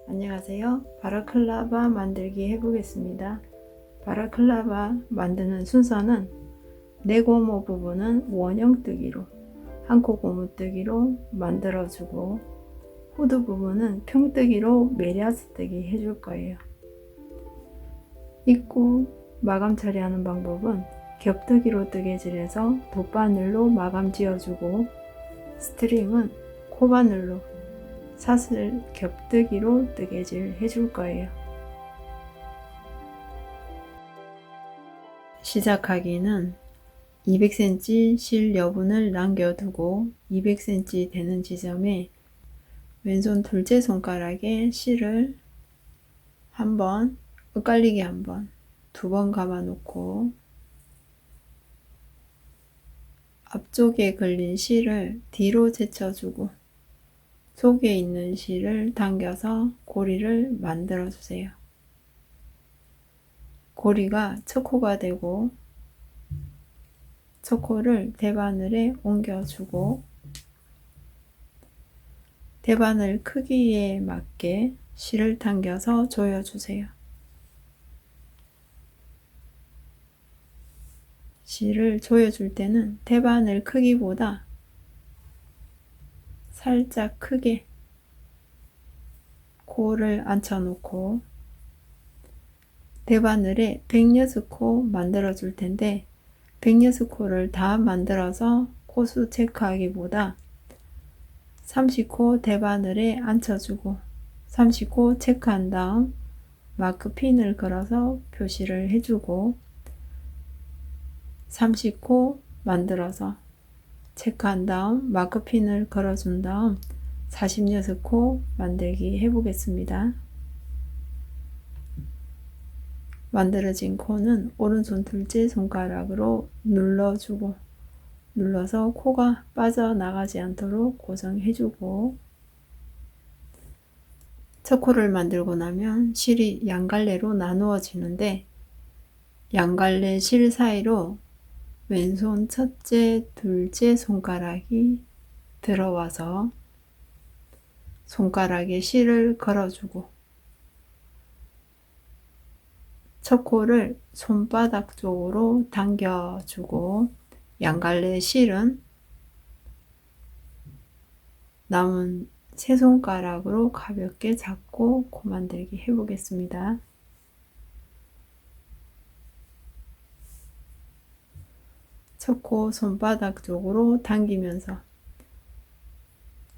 안녕하세요. 바라클라바 만들기 해보겠습니다. 바라클라바 만드는 순서는 내고무 부분은 원형뜨기로, 한코 고무뜨기로 만들어주고 후드 부분은 평뜨기로 메리아스뜨기 해줄 거예요. 입구 마감 처리하는 방법은 겹뜨기로 뜨개질해서 돗바늘로 마감 지어주고 스트링은 코바늘로 사슬 겹뜨기로 뜨개질 해줄 거예요. 시작하기는 200cm 실 여분을 남겨두고 200cm 되는 지점에 왼손 둘째 손가락에 실을 한번 엇갈리게 한번 두 번 감아 놓고 앞쪽에 걸린 실을 뒤로 제쳐주고 속에 있는 실을 당겨서 고리를 만들어 주세요. 고리가 첫 코가 되고 첫 코를 대바늘에 옮겨주고 대바늘 크기에 맞게 실을 당겨서 조여주세요. 실을 조여줄 때는 대바늘 크기보다 살짝 크게 코를 앉혀놓고 대바늘에 106코 만들어 줄 텐데 106코를 다 만들어서 코수 체크하기보다 30코 대바늘에 앉혀주고 30코 체크한 다음 마크핀을 걸어서 표시를 해주고 30코 만들어서 체크한 다음 마크핀을 걸어준 다음 46코 만들기 해보겠습니다. 만들어진 코는 오른손 둘째 손가락으로 눌러주고 눌러서 코가 빠져나가지 않도록 고정해주고 첫 코를 만들고 나면 실이 양갈래로 나누어지는데 양갈래 실 사이로 왼손 첫째, 둘째 손가락이 들어와서 손가락에 실을 걸어주고 첫 코를 손바닥 쪽으로 당겨주고 양갈래 실은 남은 세 손가락으로 가볍게 잡고 코 만들기 해보겠습니다. 첫 코 손바닥 쪽으로 당기면서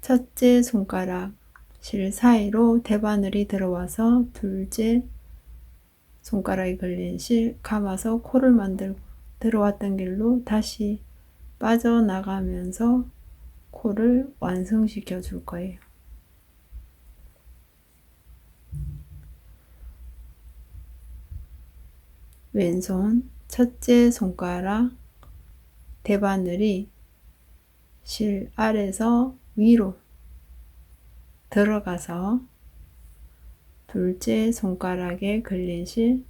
첫째 손가락 실 사이로 대바늘이 들어와서 둘째 손가락에 걸린 실 감아서 코를 만들고 들어왔던 길로 다시 빠져나가면서 코를 완성시켜 줄 거예요. 왼손 첫째 손가락 대바늘이 실 아래서 위로 들어가서 둘째 손가락에 걸린 실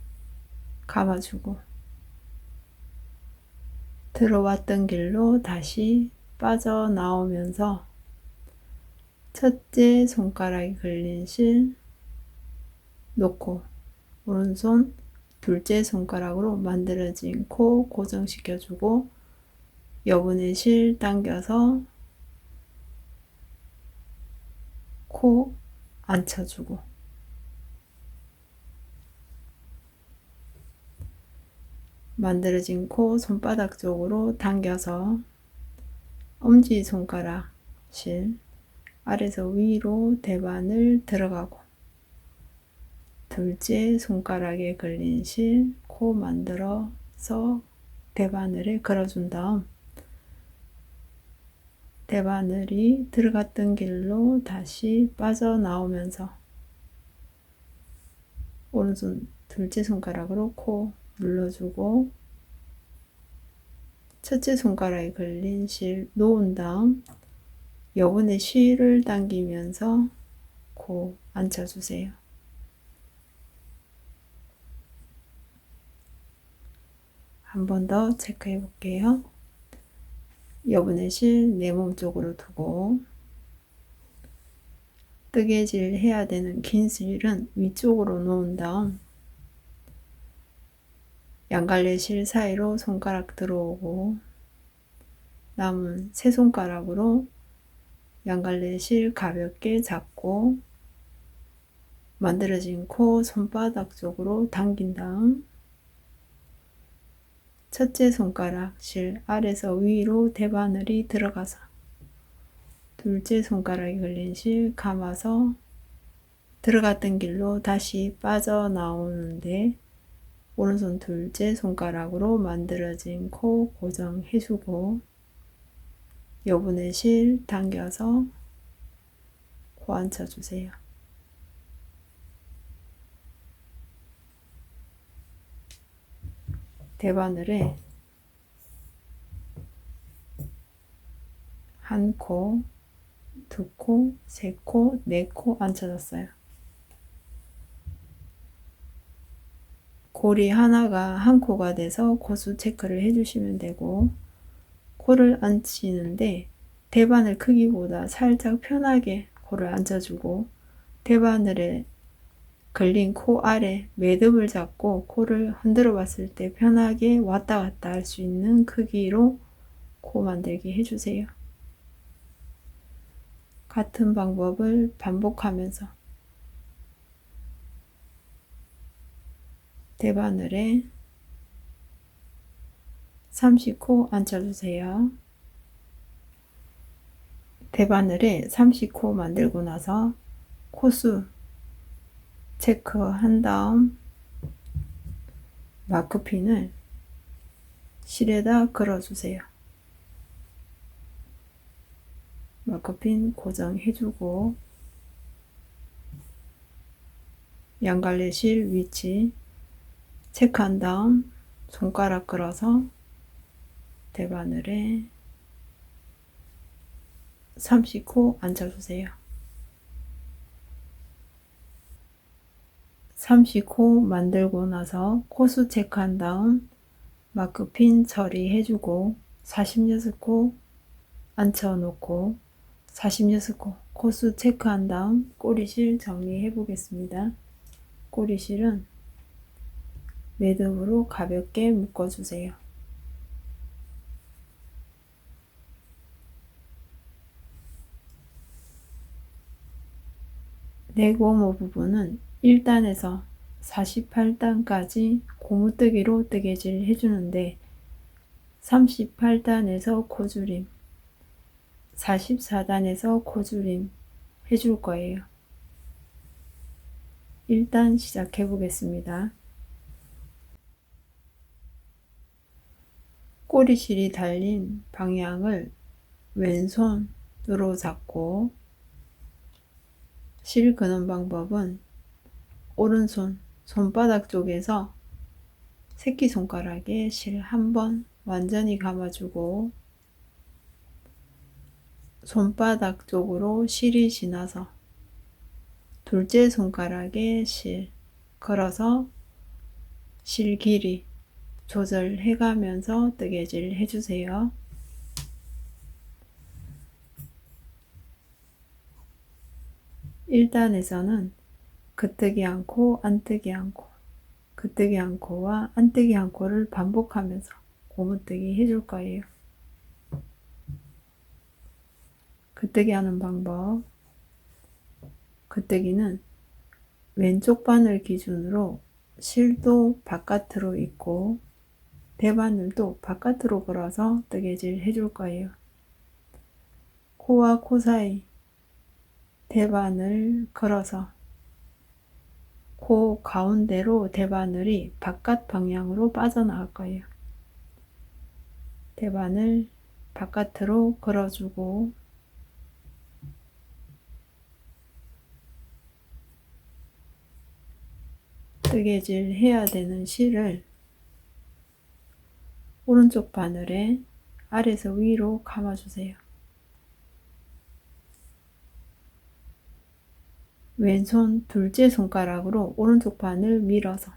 감아주고 들어왔던 길로 다시 빠져나오면서 첫째 손가락에 걸린 실 놓고 오른손 둘째 손가락으로 만들어진 코 고정시켜주고 여분의 실 당겨서 코 앉혀주고 만들어진 코 손바닥 쪽으로 당겨서 엄지손가락 실 아래서 위로 대바늘 들어가고 둘째 손가락에 걸린 실 코 만들어서 대바늘에 걸어준 다음 대바늘이 들어갔던 길로 다시 빠져나오면서 오른손 둘째 손가락으로 코 눌러주고 첫째 손가락에 걸린 실 놓은 다음 여분의 실을 당기면서 코 앉혀주세요. 한 번 더 체크해 볼게요. 여분의 실 내 몸 쪽으로 두고 뜨개질 해야 되는 긴 실은 위쪽으로 놓은 다음 양갈래 실 사이로 손가락 들어오고 남은 세 손가락으로 양갈래 실 가볍게 잡고 만들어진 코 손바닥 쪽으로 당긴 다음 첫째 손가락 실 아래서 위로 대바늘이 들어가서 둘째 손가락이 걸린 실 감아서 들어갔던 길로 다시 빠져나오는데 오른손 둘째 손가락으로 만들어진 코 고정해주고 여분의 실 당겨서 코 앉혀주세요. 대바늘에 한 코, 두 코, 세 코, 네 코 앉혀졌어요. 고리 하나가 한 코가 돼서 코수 체크를 해주시면 되고 코를 앉히는데 대바늘 크기보다 살짝 편하게 코를 앉혀주고 대바늘에 걸린 코 아래 매듭을 잡고 코를 흔들어 봤을 때 편하게 왔다 갔다 할 수 있는 크기로 코 만들기 해주세요. 같은 방법을 반복하면서 대바늘에 30코 앉혀주세요. 대바늘에 30코 만들고 나서 코수 체크한 다음 마크핀을 실에다 걸어주세요. 마크핀 고정해주고 양갈래 실 위치 체크한 다음 손가락 걸어서 대바늘에 30코 앉혀주세요. 30코 만들고 나서 코수 체크한 다음 마크핀 처리해주고 46코 앉혀놓고 46코 코수 체크한 다음 꼬리실 정리해 보겠습니다. 꼬리실은 매듭으로 가볍게 묶어주세요. 네고무 부분은 1단에서 48단까지 고무뜨기로 뜨개질 해주는데 38단에서 코줄임, 44단에서 코줄임 해줄 거예요. 일단 시작해 보겠습니다. 꼬리실이 달린 방향을 왼손으로 잡고 실 그는 방법은 오른손 손바닥 쪽에서 새끼손가락에 실 한번 완전히 감아주고 손바닥 쪽으로 실이 지나서 둘째 손가락에 실 걸어서 실 길이 조절해 가면서 뜨개질 해주세요. 일단에서는 긋뜨기 한 코, 안뜨기 한 코, 긋뜨기 한 코와 안뜨기 한 코를 반복하면서 고무뜨기 해줄 거예요. 긋뜨기 하는 방법. 긋뜨기는 왼쪽 바늘 기준으로 실도 바깥으로 있고 대바늘도 바깥으로 걸어서 뜨개질 해줄 거예요. 코와 코 사이 대바늘 걸어서 코 가운데로 대바늘이 바깥 방향으로 빠져나갈 거예요. 대바늘 바깥으로 걸어주고 뜨개질 해야 되는 실을 오른쪽 바늘에 아래에서 위로 감아주세요. 왼손 둘째 손가락으로 오른쪽 바늘 밀어서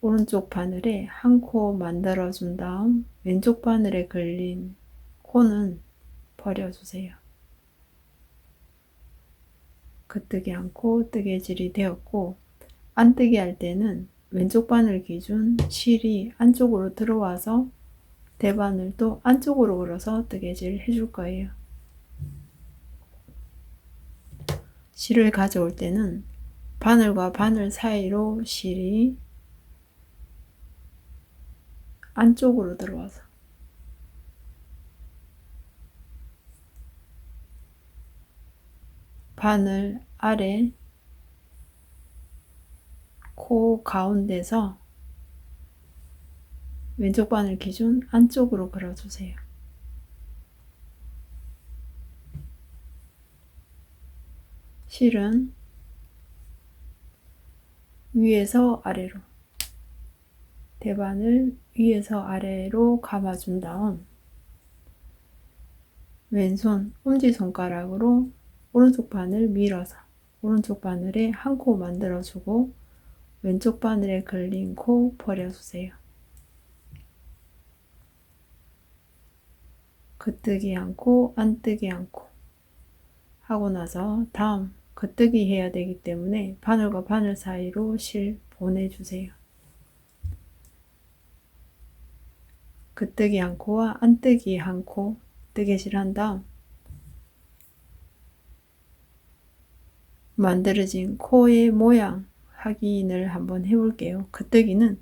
오른쪽 바늘에 한 코 만들어준 다음 왼쪽 바늘에 걸린 코는 버려주세요. 긋뜨기 않고 뜨개질이 되었고, 안뜨기 할 때는 왼쪽 바늘 기준 실이 안쪽으로 들어와서 대바늘도 안쪽으로 걸어서 뜨개질 해줄 거예요. 실을 가져올 때는 바늘과 바늘 사이로 실이 안쪽으로 들어와서 바늘 아래 코 가운데서 왼쪽 바늘 기준 안쪽으로 걸어주세요. 실은 위에서 아래로, 대바늘 위에서 아래로 감아준 다음 왼손 엄지손가락으로 오른쪽 바늘 밀어서 오른쪽 바늘에 한 코 만들어주고 왼쪽 바늘에 걸린 코 버려주세요. 긋뜨기 않고 안뜨기 않고 하고 나서 다음 긋뜨기 해야 되기 때문에 바늘과 바늘 사이로 실 보내주세요. 긋뜨기 않고와 안뜨기 않고 뜨개질 한 다음 만들어진 코의 모양 확인을 한번 해볼게요. 긋뜨기는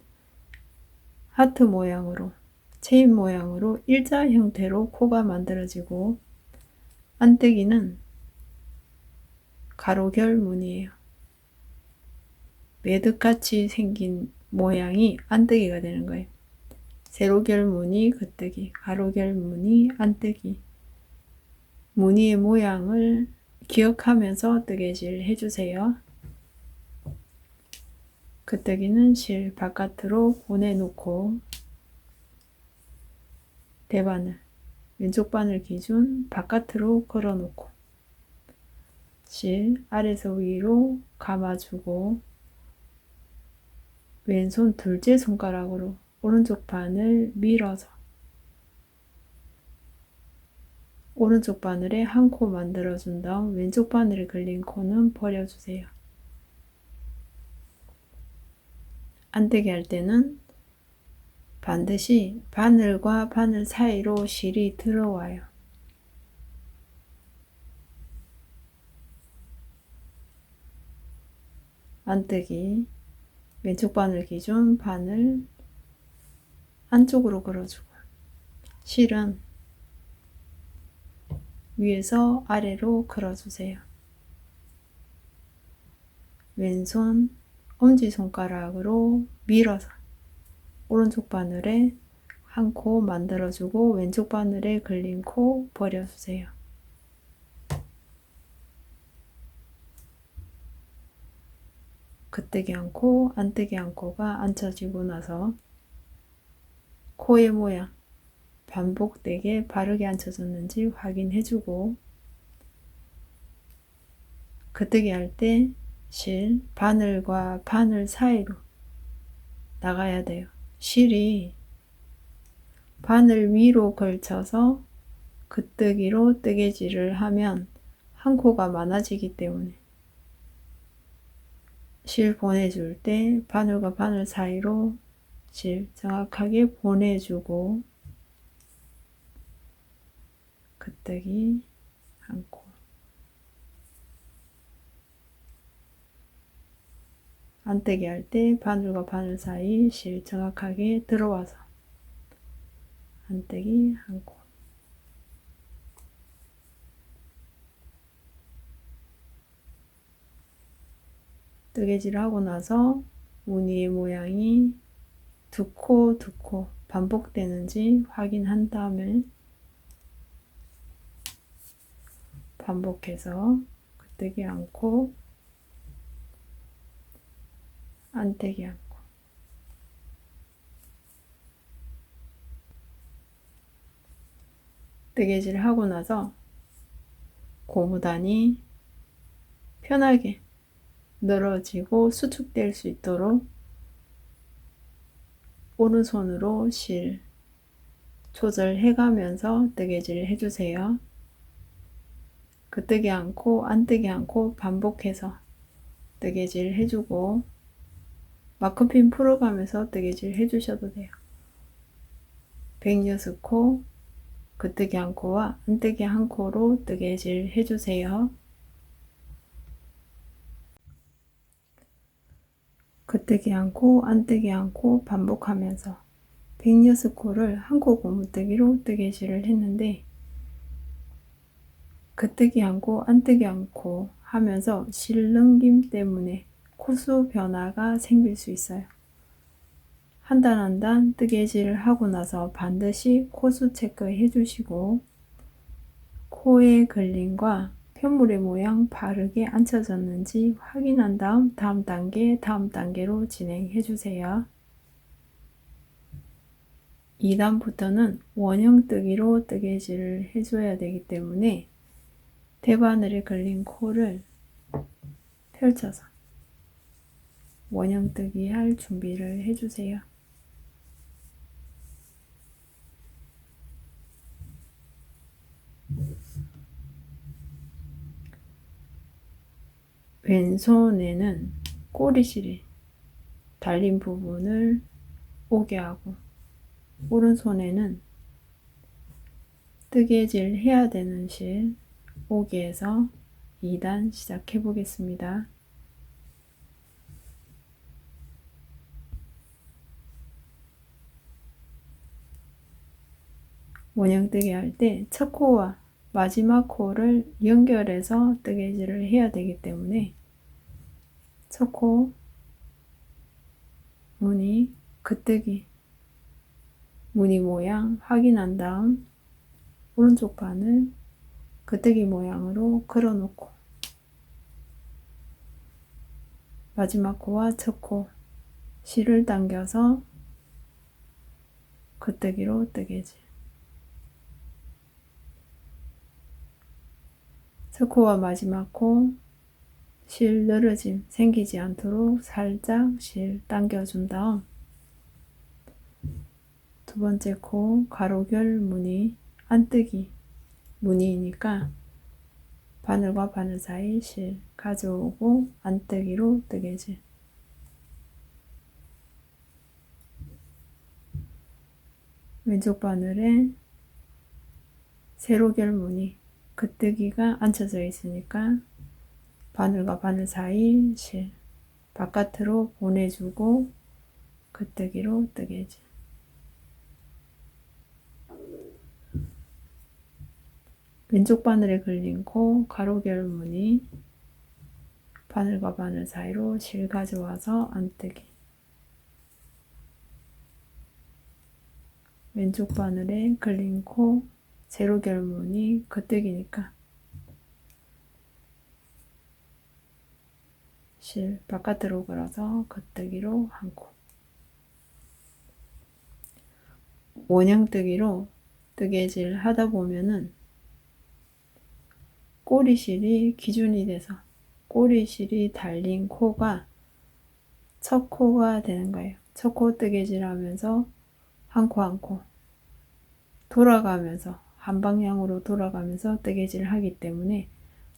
하트 모양으로, 체인 모양으로 일자 형태로 코가 만들어지고, 안뜨기는 가로결 무늬예요. 매듭같이 생긴 모양이 안뜨기가 되는 거예요. 세로결 무늬 긋뜨기, 가로결 무늬 안뜨기. 무늬의 모양을 기억하면서 뜨개질 해주세요. 긋뜨기는 실 바깥으로 보내놓고 대바늘, 왼쪽 바늘 기준 바깥으로 걸어놓고 실 아래서 위로 감아주고 왼손 둘째 손가락으로 오른쪽 바늘 밀어서 오른쪽 바늘에 한 코 만들어준 다음 왼쪽 바늘에 걸린 코는 버려주세요. 안뜨기 할 때는 반드시 바늘과 바늘 사이로 실이 들어와요. 안뜨기, 왼쪽 바늘 기준 바늘 안쪽으로 걸어주고 실은 위에서 아래로 걸어주세요. 왼손 엄지손가락으로 밀어서 오른쪽 바늘에 한 코 만들어주고 왼쪽 바늘에 걸린 코 버려주세요. 긋뜨기 않고 안뜨기 않고가 앉혀지고 나서 코의 모양 반복되게 바르게 앉혀졌는지 확인해주고 긋뜨기 할 때 실 바늘과 바늘 사이로 나가야 돼요. 실이 바늘 위로 걸쳐서 긋뜨기로 뜨개질을 하면 한 코가 많아지기 때문에 실 보내줄 때 바늘과 바늘 사이로 실 정확하게 보내주고 긋뜨기 한 코, 안뜨기 할 때 바늘과 바늘 사이 실 정확하게 들어와서 안뜨기 한 코. 뜨개질을 하고 나서 무늬의 모양이 두 코 반복되는지 확인한 다음에 반복해서 긋뜨기 않고 안뜨기 않고 뜨개질을 하고 나서 고무단이 편하게 늘어지고 수축될 수 있도록 오른손으로 실 조절해 가면서 뜨개질 해주세요. 긋뜨기 않고 안 뜨기 않고 반복해서 뜨개질 해주고 마커핀 풀어가면서 뜨개질 해주셔도 돼요. 106코 긋뜨기 한 코와 안 뜨기 한 코로 뜨개질 해주세요. 긋뜨기 한 코, 안 뜨기 한 코 반복하면서 106코를 한 코 고무뜨기로 뜨개질을 했는데 긋뜨기 한 코, 안 뜨기 한 코 하면서 실 넘김 때문에 코수 변화가 생길 수 있어요. 한 단 한 단 뜨개질을 하고 나서 반드시 코수 체크해 주시고 코의 걸림과 편물의 모양 바르게 앉혀졌는지 확인한 다음 다음 단계로 진행해 주세요. 2단부터는 원형뜨기로 뜨개질을 해줘야 되기 때문에 대바늘에 걸린 코를 펼쳐서 원형뜨기 할 준비를 해주세요. 왼손에는 꼬리실이 달린 부분을 오게 하고 오른손에는 뜨개질 해야 되는 실 오게 해서 2단 시작해 보겠습니다. 원형뜨기 할 때 첫 코와 마지막 코를 연결해서 뜨개질을 해야 되기 때문에 첫 코 무늬 긋뜨기 무늬 모양 확인한 다음 오른쪽 반을 긋뜨기 모양으로 걸어 놓고 마지막 코와 첫 코 실을 당겨서 긋뜨기로 뜨개질 첫 코와 마지막 코 실 늘어짐 생기지 않도록 살짝 실 당겨준 다음 두 번째 코 가로결 무늬 안뜨기 무늬이니까 바늘과 바늘 사이 실 가져오고 안뜨기로 뜨개질 왼쪽 바늘에 세로결 무늬 긋뜨기가 앉혀져 있으니까 바늘과 바늘 사이 실 바깥으로 보내주고 긋뜨기로 뜨개질 왼쪽 바늘에 걸린 코 가로결 무늬 바늘과 바늘 사이로 실 가져와서 안뜨기 왼쪽 바늘에 걸린 코 세로결 무늬 겉뜨기니까 실 바깥으로 걸어서 겉뜨기로 한 코 원형뜨기로 뜨개질 하다 보면은 꼬리실이 기준이 돼서 꼬리실이 달린 코가 첫 코가 되는 거예요. 첫 코 뜨개질 하면서 한 코 한 코 돌아가면서 한 방향으로 돌아가면서 뜨개질을 하기 때문에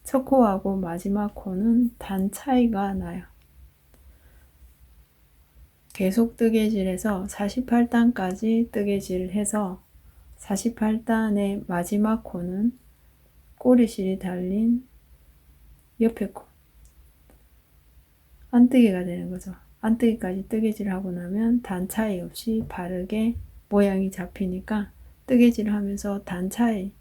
첫 코하고 마지막 코는 단 차이가 나요. 계속 뜨개질해서 48단까지 뜨개질을 해서 48단의 마지막 코는 꼬리실이 달린 옆에 코 안뜨기가 되는 거죠. 안뜨기까지 뜨개질을 하고 나면 단 차이 없이 바르게 모양이 잡히니까 뜨개질을 하면서 단 차이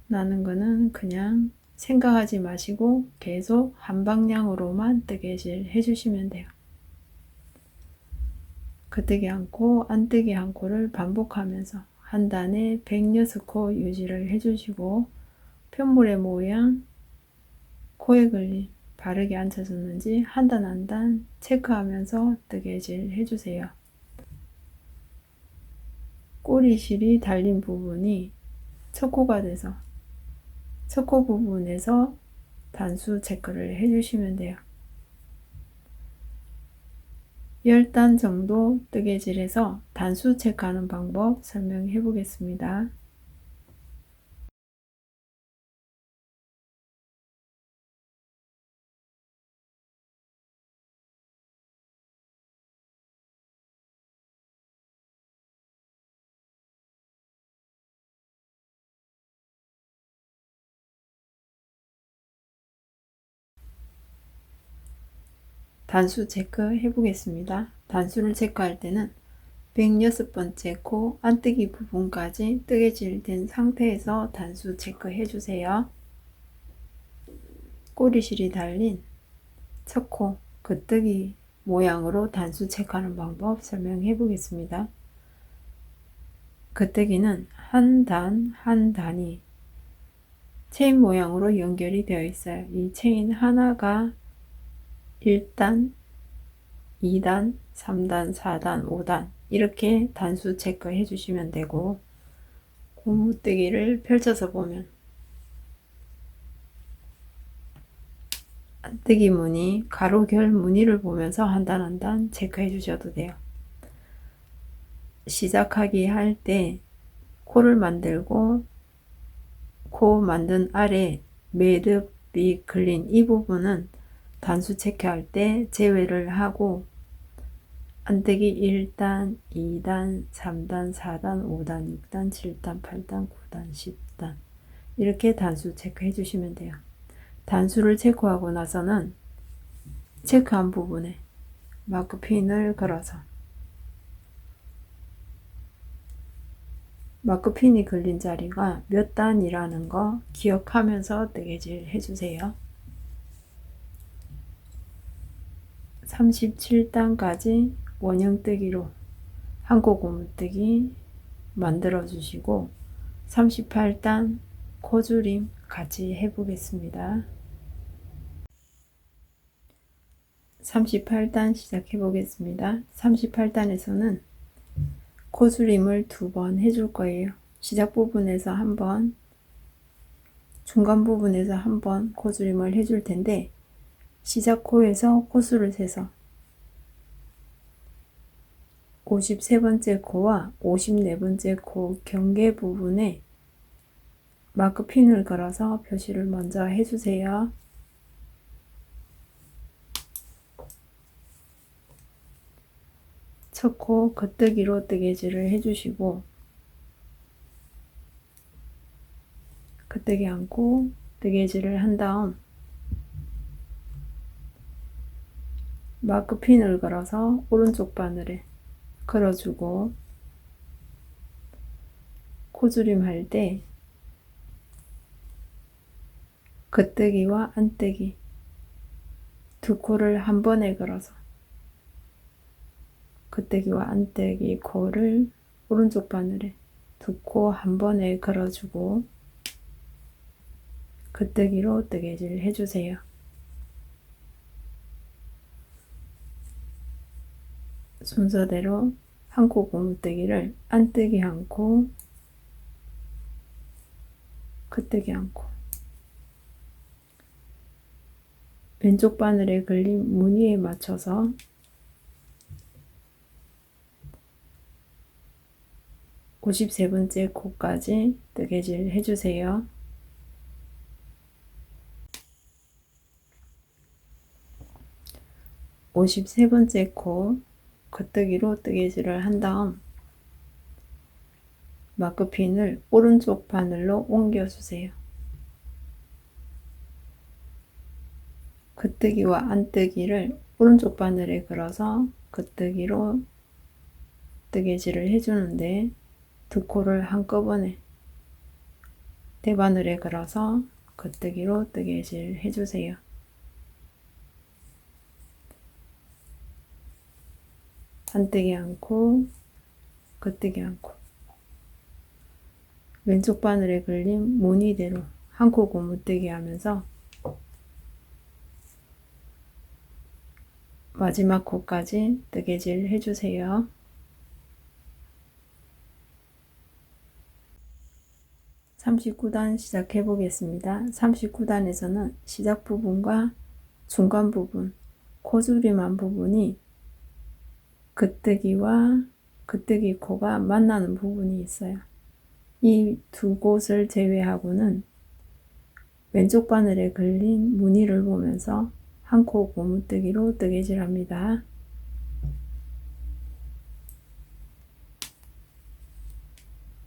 나는 거는 그냥 생각하지 마시고 계속 한 방향으로만 뜨개질 해주시면 돼요. 겉뜨기 한 코, 안뜨기 한 코를 반복하면서 한 단에 106코 유지를 해주시고 편물의 모양, 코에 걸림 바르게 앉혀졌는지 한 단 한 단 체크하면서 뜨개질 해주세요. 꼬리실이 달린 부분이 첫 코가 돼서 첫 코 부분에서 단수 체크를 해주시면 돼요. 10단 정도 뜨개질해서 단수 체크하는 방법 설명해 보겠습니다. 단수 체크해 보겠습니다. 단수를 체크할 때는 106번째 코 안뜨기 부분까지 뜨개질 된 상태에서 단수 체크해 주세요. 꼬리실이 달린 첫 코 겉뜨기 모양으로 단수 체크하는 방법 설명해 보겠습니다. 겉뜨기는 한 단 한 단이 체인 모양으로 연결이 되어 있어요. 이 체인 하나가 1단, 2단, 3단, 4단, 5단 이렇게 단수 체크해 주시면 되고, 고무뜨기를 펼쳐서 보면 안뜨기 무늬, 가로 결 무늬를 보면서 한 단 한 단 체크해 주셔도 돼요. 시작하기 할 때 코를 만들고 코 만든 아래 매듭이 걸린 이 부분은 단수 체크할 때 제외를 하고 안뜨기 1단, 2단, 3단, 4단, 5단, 6단, 7단, 8단, 9단, 10단 이렇게 단수 체크해 주시면 돼요. 단수를 체크하고 나서는 체크한 부분에 마크핀을 걸어서 마크핀이 걸린 자리가 몇 단이라는 거 기억하면서 뜨개질 해주세요. 37단까지 원형뜨기로 한코 고무뜨기 만들어 주시고 38단 코줄임 같이 해보겠습니다. 38단 시작해 보겠습니다. 38단에서는 코줄임을 2번 해줄 거예요. 시작 부분에서 한 번, 중간 부분에서 한 번 코줄임을 해줄 텐데, 시작 코에서 코수를 세서 53번째 코와 54번째 코 경계 부분에 마크핀을 걸어서 표시를 먼저 해주세요. 첫 코 겉뜨기로 뜨개질을 해주시고 겉뜨기 안고 뜨개질을 한 다음 마크핀을 걸어서 오른쪽 바늘에 걸어주고 코줄임 할 때 겉뜨기와 안뜨기 두 코를 한 번에 걸어서 겉뜨기와 안뜨기 코를 오른쪽 바늘에 두 코 한 번에 걸어주고 겉뜨기로 뜨개질 해주세요. 순서대로 한 코 고무뜨기를 안뜨기 한 코, 겉뜨기 한 코, 왼쪽 바늘에 걸린 무늬에 맞춰서 (53번째) 코까지 뜨개질 해주세요. (53번째) 코 겉뜨기로 뜨개질을 한 다음 마크핀을 오른쪽 바늘로 옮겨주세요. 겉뜨기와 안뜨기를 오른쪽 바늘에 걸어서 겉뜨기로 뜨개질을 해주는데 두 코를 한꺼번에 대바늘에 걸어서 겉뜨기로 뜨개질 해주세요. 안뜨기 않고 겉뜨기 않고 왼쪽 바늘에 걸린 무늬대로 한 코 고무뜨기 하면서 마지막 코까지 뜨개질 해주세요. 39단 시작해 보겠습니다. 39단에서는 시작 부분과 중간 부분, 코줄임한 부분이 겉뜨기와 겉뜨기 코가 만나는 부분이 있어요. 이 두 곳을 제외하고는 왼쪽 바늘에 걸린 무늬를 보면서 한 코 고무뜨기로 뜨개질 합니다.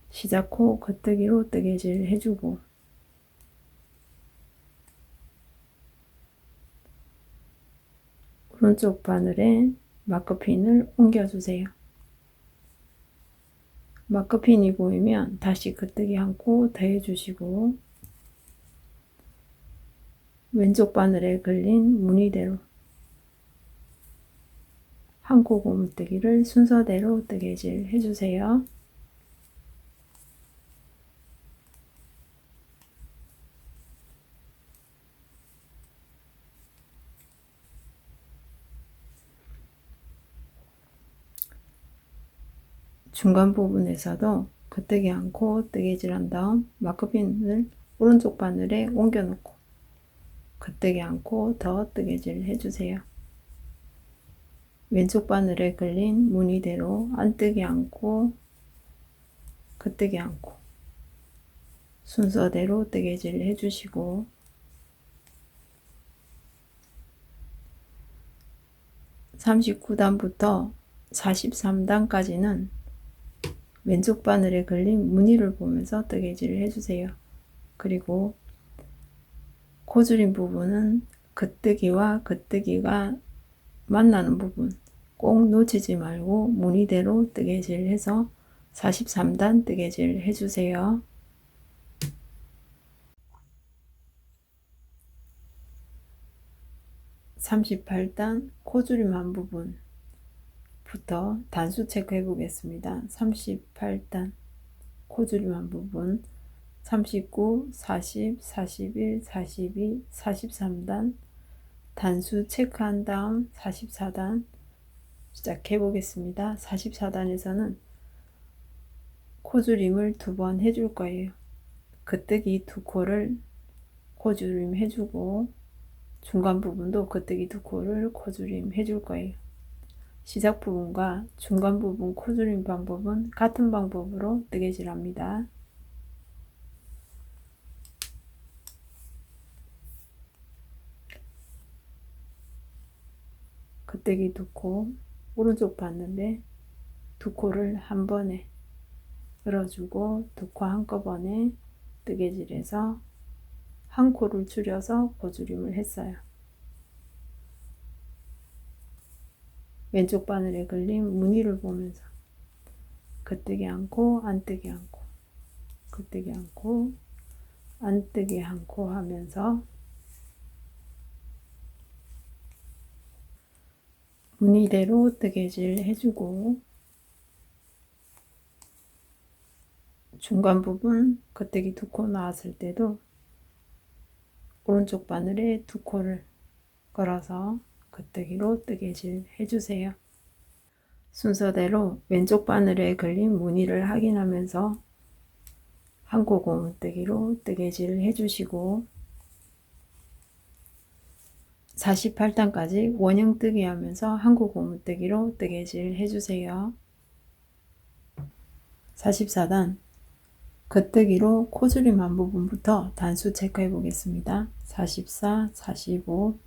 시작 코 겉뜨기로 뜨개질 해주고 오른쪽 바늘에 마커핀을 옮겨주세요. 마커핀이 보이면 다시 긋뜨기 한 코 더 해주시고 왼쪽 바늘에 걸린 무늬대로 한 코 고무뜨기를 순서대로 뜨개질 해주세요. 중간 부분에서도 겉뜨기 않고 뜨개질 한 다음 마커핀을 오른쪽 바늘에 옮겨 놓고 겉뜨기 않고 더 뜨개질 해주세요. 왼쪽 바늘에 걸린 무늬대로 안뜨기 않고 겉뜨기 않고 순서대로 뜨개질 해주시고 39단부터 43단까지는 왼쪽 바늘에 걸린 무늬를 보면서 뜨개질을 해주세요. 그리고 코줄임 부분은 겉뜨기와 겉뜨기가 만나는 부분 꼭 놓치지 말고 무늬대로 뜨개질 해서 43단 뜨개질 해주세요. 38단 코줄임 한 부분 부터 단수 체크해 보겠습니다. 38단 코줄임 한 부분 39, 40, 41, 42, 43단 단수 체크한 다음 44단 시작해 보겠습니다. 44단에서는 코줄임을 2번 해줄 거예요. 겉뜨기 2코를 코줄임 해주고 중간 부분도 겉뜨기 2코를 코줄임 해줄 거예요. 시작 부분과 중간 부분 코줄임 방법은 같은 방법으로 뜨개질 합니다. 겉뜨기 2코, 오른쪽 바늘에 2코를 한 번에 열어주고 2코 한꺼번에 뜨개질해서 한 코를 줄여서 코줄임을 했어요. 왼쪽 바늘에 걸린 무늬를 보면서 겉뜨기 않고 안뜨기 않고 겉뜨기 않고 안뜨기 않고 하면서 무늬대로 뜨개질 해주고 중간 부분 겉뜨기 2코 나왔을 때도 오른쪽 바늘에 2코를 걸어서 겉뜨기로 뜨개질 해주세요. 순서대로 왼쪽 바늘에 걸린 무늬를 확인하면서 한 코 고무뜨기로 뜨개질 해주시고 48단까지 원형 뜨기 하면서 한 코 고무뜨기로 뜨개질 해주세요. 44단 겉뜨기로 코줄임 한 부분부터 단수 체크해 보겠습니다. 44, 45,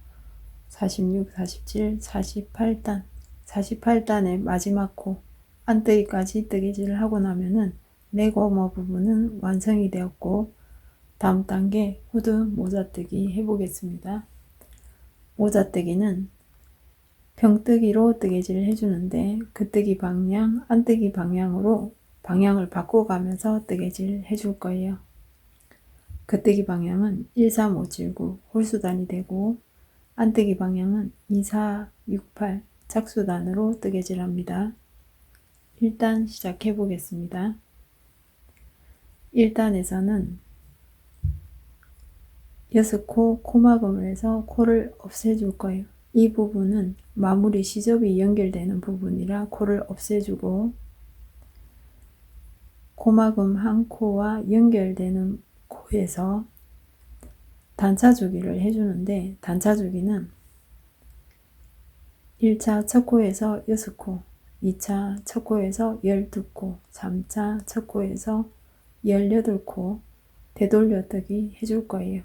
46, 47, 48단 48단의 마지막 코 안뜨기까지 뜨개질을 하고 나면은 레고머 부분은 완성이 되었고 다음 단계 후드 모자뜨기 해보겠습니다. 모자뜨기는 평뜨기로 뜨개질을 해주는데 겉뜨기 방향, 안뜨기 방향으로 방향을 바꿔가면서 뜨개질 해줄 거예요. 겉뜨기 방향은 1, 3, 5, 7, 9 홀수단이 되고 안뜨기 방향은 2, 4, 6, 8 작수단으로 뜨개질 합니다. 일단 시작해 보겠습니다. 1단에서는 6코 코막음을 해서 코를 없애줄 거예요. 이 부분은 마무리 시접이 연결되는 부분이라 코를 없애주고 코막음 한 코와 연결되는 코에서 단차주기를 해주는데 단차주기는 1차 첫 코에서 6코, 2차 첫 코에서 12코, 3차 첫 코에서 18코 되돌려뜨기 해줄 거예요.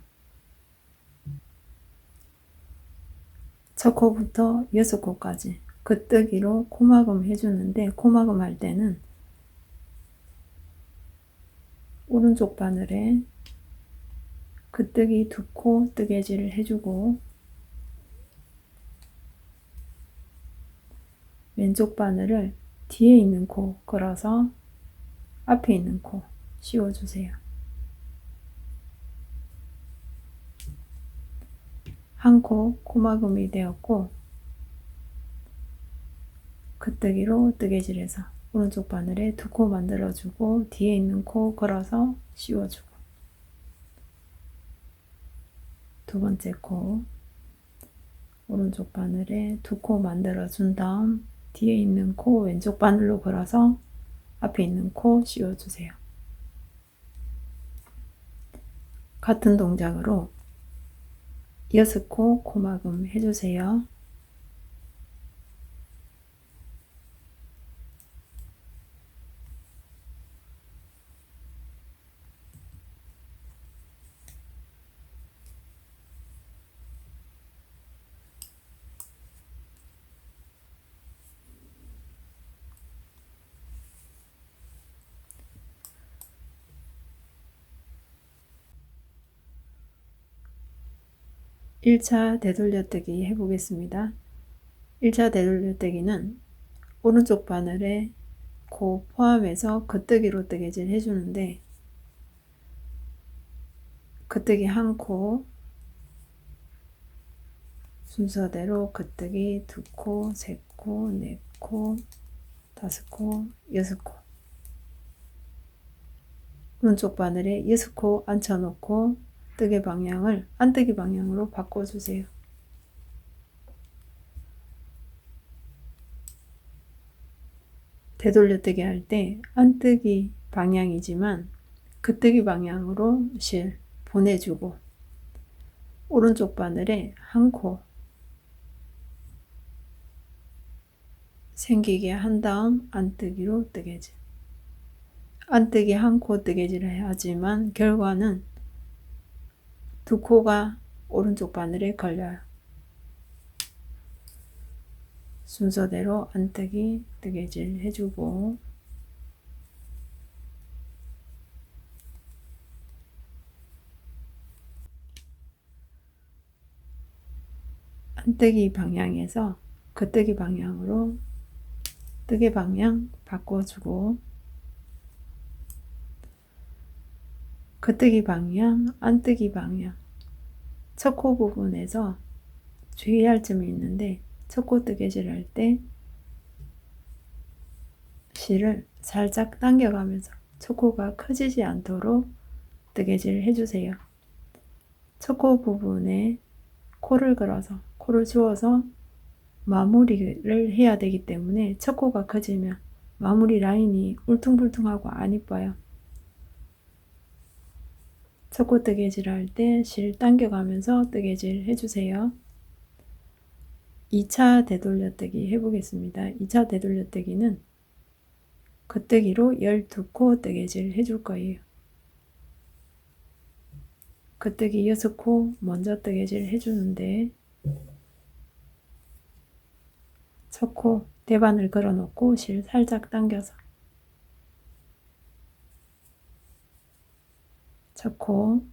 첫 코부터 6코까지 겉뜨기로 코막음 해주는데 코막음 할 때는 오른쪽 바늘에 겉뜨기 2코 뜨개질을 해주고 왼쪽 바늘을 뒤에 있는 코 걸어서 앞에 있는 코 씌워주세요. 한 코 코막음이 되었고 겉뜨기로 뜨개질해서 오른쪽 바늘에 두 코 만들어주고 뒤에 있는 코 걸어서 씌워주고 두 번째 코 오른쪽 바늘에 두 코 만들어준 다음 뒤에 있는 코 왼쪽 바늘로 걸어서 앞에 있는 코 씌워주세요. 같은 동작으로 6코 코막음 해주세요. (1차) 되돌려뜨기 해보겠습니다. 1차 되돌려뜨기는 오른쪽 바늘에 코 포함해서 겉뜨기로 뜨개질 해주는데 겉뜨기 한 코 순서대로 겉뜨기 두 코, 세 코, 네 코, 다섯 코, 6코 오른쪽 바늘에 6코 앉혀놓고 뜨개 방향을 안뜨기 방향으로 바꿔주세요. 되돌려뜨기 할 때 안뜨기 방향이지만 겉뜨기 방향으로 실 보내주고 오른쪽 바늘에 한 코 생기게 한 다음 안뜨기로 뜨개질 안뜨기 한 코 뜨개질을 하지만 결과는 두 코가 오른쪽 바늘에 걸려요. 순서대로 안뜨기 뜨개질 해주고 안뜨기 방향에서 겉뜨기 방향으로 뜨개 방향 바꿔주고 겉뜨기 방향, 안뜨기 방향 첫 코 부분에서 주의할 점이 있는데 첫 코 뜨개질 할 때 실을 살짝 당겨가면서 첫 코가 커지지 않도록 뜨개질 해주세요. 첫 코 부분에 코를 걸어서 코를 주어서 마무리를 해야 되기 때문에 첫 코가 커지면 마무리 라인이 울퉁불퉁하고 안 이뻐요. 첫 코 뜨개질 할 때 실 당겨가면서 뜨개질 해주세요. 2차 되돌려뜨기 해보겠습니다. 2차 되돌려뜨기는 겉뜨기로 12코 뜨개질 해줄 거예요. 겉뜨기 6코 먼저 뜨개질 해주는데 첫 코 대반을 걸어 놓고 실 살짝 당겨서 첫 코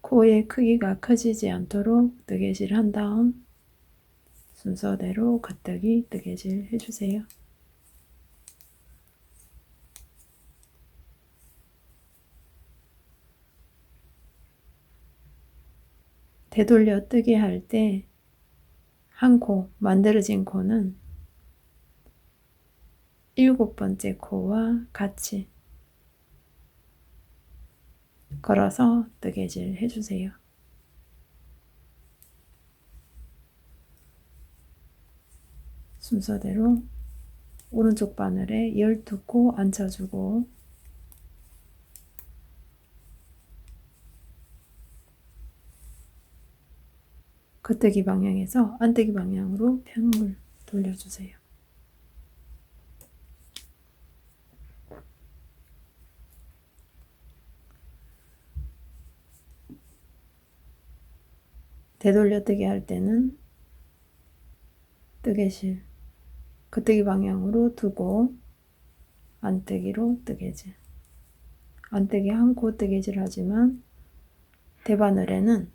코의 크기가 커지지 않도록 뜨개질 한 다음 순서대로 겉뜨기 뜨개질 해주세요. 되돌려 뜨기 할 때 한 코 만들어진 코는 7번째 코와 같이 걸어서 뜨개질 해주세요. 순서대로 오른쪽 바늘에 12코 앉혀주고 겉뜨기 방향에서 안뜨기 방향으로 편물 돌려주세요. 되돌려뜨기 할 때는 뜨개실 겉뜨기 방향으로 두고 안뜨기로 뜨개질 안뜨기 한 코 뜨개질 하지만 대바늘에는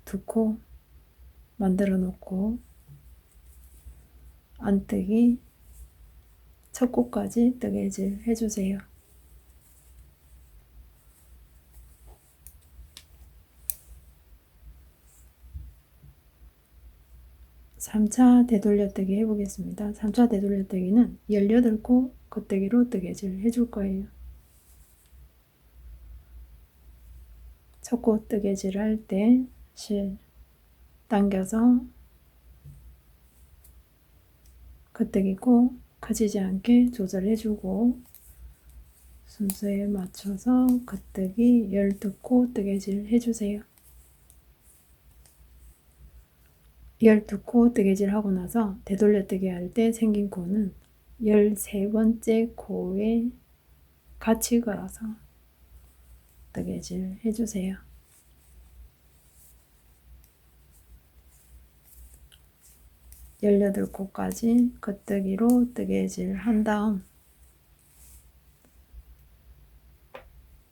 2코 만들어 놓고 안뜨기 첫 코까지 뜨개질 해주세요. 3차 되돌려뜨기 해보겠습니다. 3차 되돌려뜨기는 18코 겉뜨기로 뜨개질 해줄 거예요. 첫 코 뜨개질 할 때 실 당겨서 겉뜨기 코 커지지 않게 조절해주고 순서에 맞춰서 겉뜨기 12코 뜨개질 해주세요. 12코 뜨개질 하고 나서 되돌려뜨기 할 때 생긴 코는 13번째 코에 같이 걸어서 뜨개질 해주세요. 18코까지 겉뜨기로 뜨개질 한 다음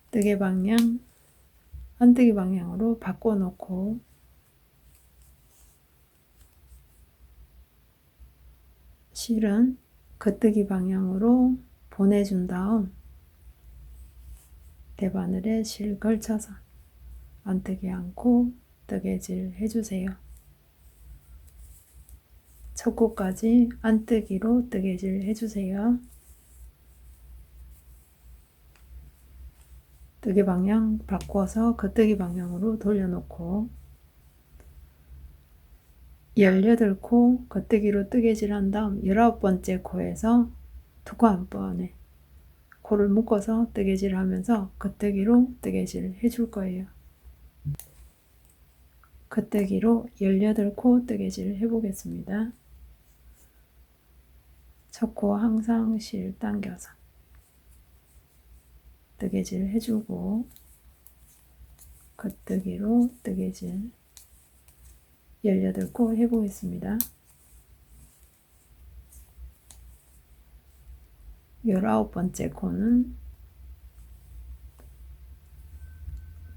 뜨개 방향, 안뜨기 방향으로 바꿔놓고 실은 겉뜨기 방향으로 보내준 다음 대바늘에 실 걸쳐서 안뜨기 않고 뜨개질 해주세요. 첫 코까지 안뜨기로 뜨개질 해주세요. 뜨개 방향 바꿔서 겉뜨기 방향으로 돌려놓고 18코 겉뜨기로 뜨개질 한 다음 19번째 코에서 두 코 한 번에 코를 묶어서 뜨개질 하면서 겉뜨기로 뜨개질 해줄 거예요. 겉뜨기로 18코 뜨개질 해보겠습니다. 첫 코 항상 실 당겨서 뜨개질 해주고 겉뜨기로 뜨개질 18코 해보겠습니다. 19번째 코는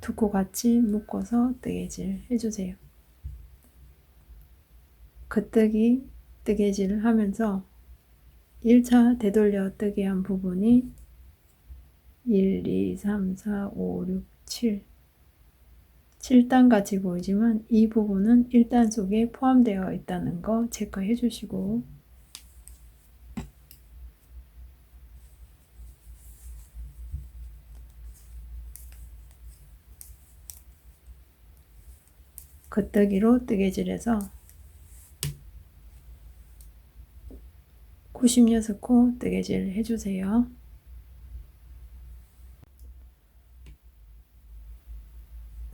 두 코 같이 묶어서 뜨개질 해주세요. 겉뜨기 뜨개질을 하면서 1차 되돌려 뜨기 한 부분이 1, 2, 3, 4, 5, 6, 7 7단 같이 보이지만 이 부분은 1단 속에 포함되어 있다는 거 체크해 주시고 겉뜨기로 뜨개질해서 96코 뜨개질 해주세요.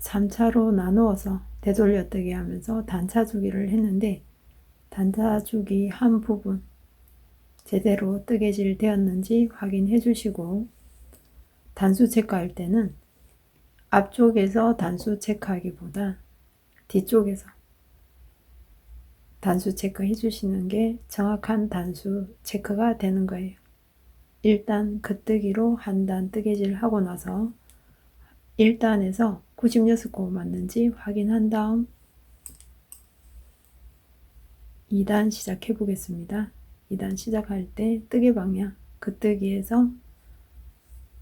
(3차로) 나누어서 되돌려뜨기 하면서 단차주기를 했는데 단차주기 한 부분 제대로 뜨개질 되었는지 확인해 주시고 단수 체크할 때는 앞쪽에서 단수 체크하기보다 뒤쪽에서 단수 체크 해주시는 게 정확한 단수 체크가 되는 거예요. 일단 겉뜨기로 한 단 뜨개질 하고 나서 1단에서 96코 맞는지 확인한 다음 2단 시작해 보겠습니다. 2단 시작할 때 뜨개 방향 겉뜨기에서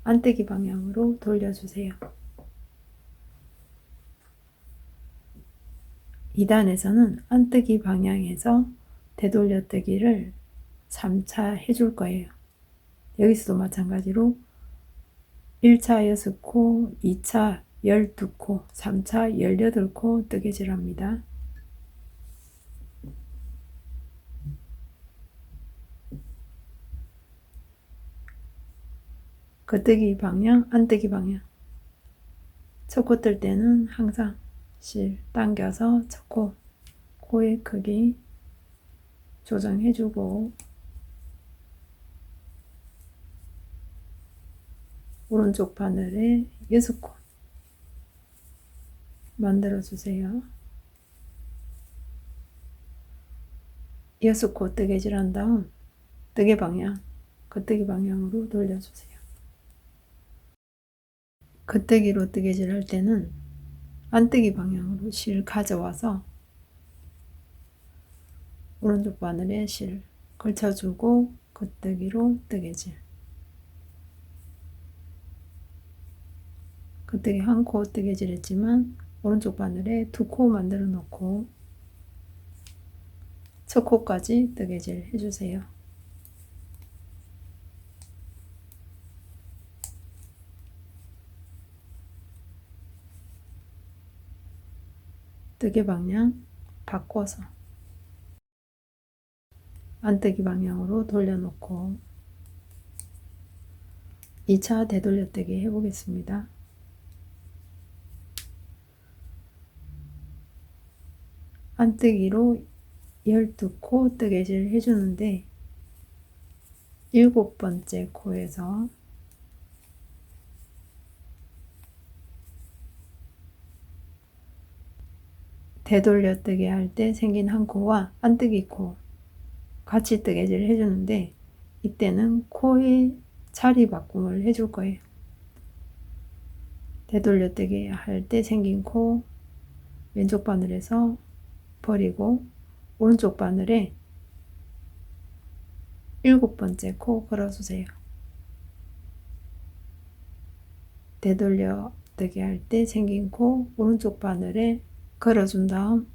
안뜨기 방향으로 돌려주세요. 2단에서는 안뜨기 방향에서 되돌려뜨기를 3차 해줄 거예요. 여기서도 마찬가지로 1차 6코, 2차 12코, 3차 18코 뜨개질 합니다. 겉뜨기 방향, 안뜨기 방향. 첫 코 뜰 때는 항상 실 당겨서 첫 코, 코의 크기 조정해주고 오른쪽 바늘에 6코 만들어주세요. 6코 뜨개질 한 다음 뜨개 방향, 겉뜨기 방향으로 돌려주세요. 겉뜨기로 뜨개질 할 때는 안뜨기 방향으로 실 가져와서 오른쪽 바늘에 실 걸쳐주고 겉뜨기로 뜨개질. 겉뜨기 한 코 뜨개질 했지만 오른쪽 바늘에 2코 만들어 놓고 첫 코까지 뜨개질 해주세요. 뜨개 방향 바꿔서 안뜨기 방향으로 돌려놓고 2차 되돌려뜨기 해보겠습니다. 안뜨기로 12코 뜨개질 해주는데 7번째 코에서 되돌려뜨기 할 때 생긴 한 코와 안뜨기 코 같이 뜨개질 해주는데 이때는 코의 자리 바꿈을 해줄 거예요. 되돌려뜨기 할 때 생긴 코 왼쪽 바늘에서 버리고 오른쪽 바늘에 7번째 코 걸어주세요. 되돌려뜨기 할 때 생긴 코 오른쪽 바늘에 걸어준 다음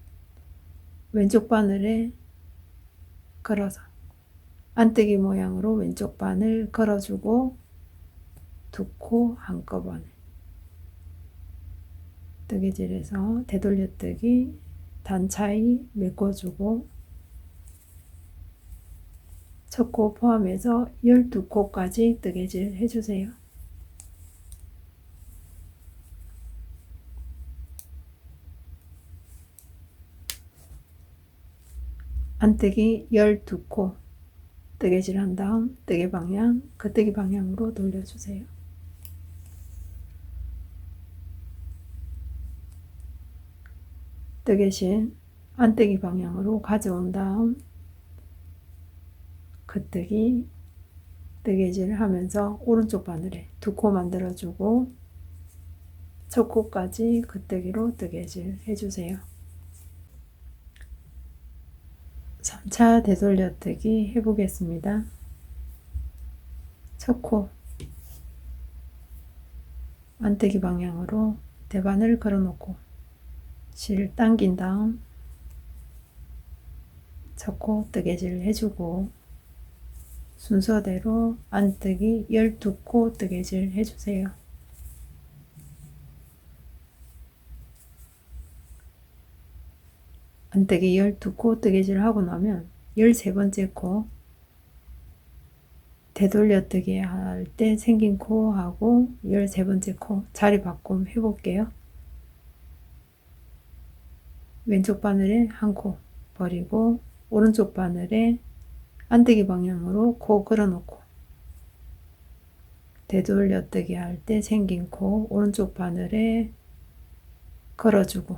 왼쪽 바늘에 걸어서 안뜨기 모양으로 왼쪽 바늘 걸어주고 2코 한꺼번에 뜨개질해서 되돌려뜨기 단차이 메꿔주고 첫 코 포함해서 12코까지 뜨개질 해주세요. 안뜨기 12코 뜨개질 한 다음 뜨개 방향, 겉뜨기 방향으로 돌려주세요. 뜨개실 안뜨기 방향으로 가져온 다음 겉뜨기 뜨개질 하면서 오른쪽 바늘에 2코 만들어주고 첫 코까지 겉뜨기로 뜨개질 해주세요. 3차 되돌려뜨기 해보겠습니다. 첫 코 안뜨기 방향으로 대바늘 걸어놓고 실 당긴 다음 첫 코 뜨개질 해주고 순서대로 안뜨기 12코 뜨개질 해주세요. 안뜨기 12코 뜨개질 하고 나면 13번째 코 되돌려뜨기 할 때 생긴 코하고 13번째 코 자리 바꿈 해볼게요. 왼쪽 바늘에 한 코 버리고 오른쪽 바늘에 안뜨기 방향으로 코 걸어놓고 되돌려뜨기 할 때 생긴 코 오른쪽 바늘에 걸어주고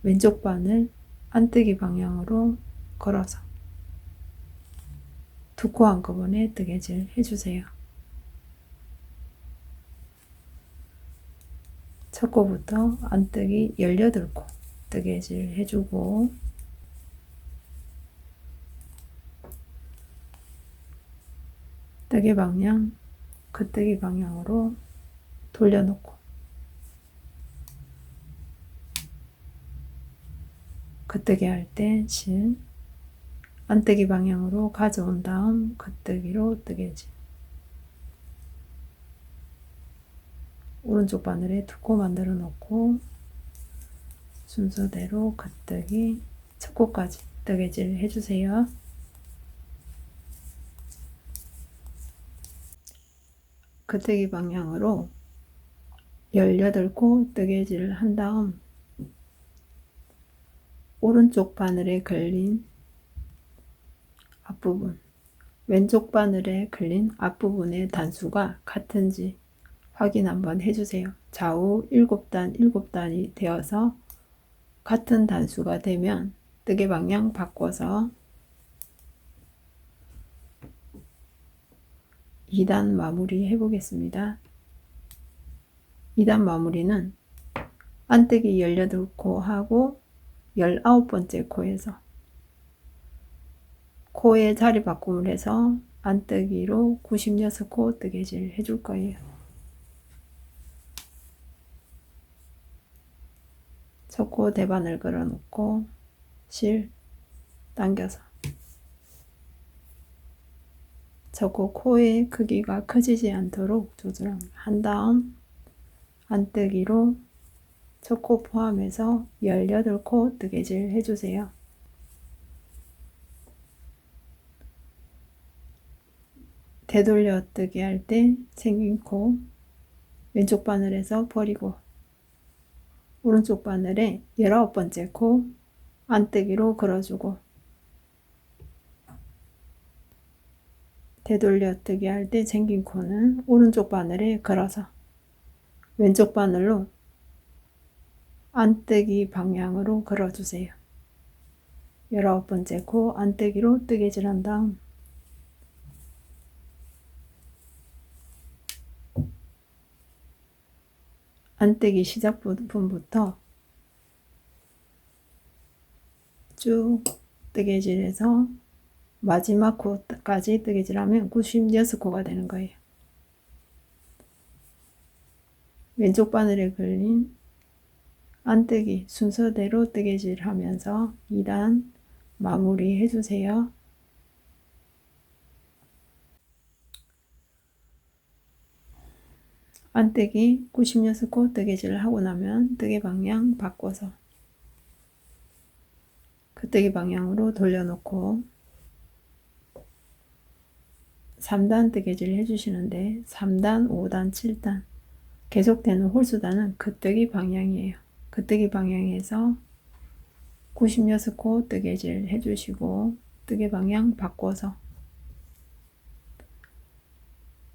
왼쪽 바늘 안뜨기 방향으로 걸어서 2코 한꺼번에 뜨개질 해주세요. 첫 코부터 안뜨기 18코 뜨개질 해주고 뜨개 방향, 겉뜨기 방향으로 돌려놓고 겉뜨기 할 때 실 안뜨기 방향으로 가져온 다음 겉뜨기로 뜨개질 오른쪽 바늘에 2코 만들어 놓고 순서대로 겉뜨기 첫 코까지 뜨개질 해주세요. 겉뜨기 방향으로 18코 뜨개질을 한 다음 오른쪽 바늘에 걸린 앞부분, 왼쪽 바늘에 걸린 앞부분의 단수가 같은지 확인 한번 해주세요. 좌우 7단, 7단이 되어서 같은 단수가 되면 뜨개 방향 바꿔서 2단 마무리 해보겠습니다. 2단 마무리는 안뜨기 18코 하고 19번째 코에서 코의 자리 바꿈을 해서 안뜨기로 96코 뜨개질 해줄 거예요. 첫 코 대바늘 걸어 놓고 실 당겨서 첫 코 코의 크기가 커지지 않도록 조절한 다음 안뜨기로 첫 코 포함해서 18코 뜨개질 해주세요. 되돌려 뜨기 할 때 생긴 코 왼쪽 바늘에서 버리고 오른쪽 바늘에 19번째 코 안뜨기로 걸어주고 되돌려 뜨기 할 때 생긴 코는 오른쪽 바늘에 걸어서 왼쪽 바늘로 안뜨기 방향으로 걸어주세요. 19번째 코 안뜨기로 뜨개질 한 다음 안뜨기 시작 부분부터 쭉 뜨개질해서 마지막 코까지 뜨개질하면 96코가 되는 거예요. 왼쪽 바늘에 걸린 안뜨기 순서대로 뜨개질하면서 2단 마무리 해주세요. 안뜨기 96코 뜨개질을 하고 나면 뜨개 방향 바꿔서 그 뜨개 방향으로 돌려놓고 3단 뜨개질 해주시는데 3단, 5단, 7단 계속되는 홀수단은 그 뜨기 방향이에요. 그 뜨기 방향에서 96코 뜨개질 해주시고 뜨개 방향 바꿔서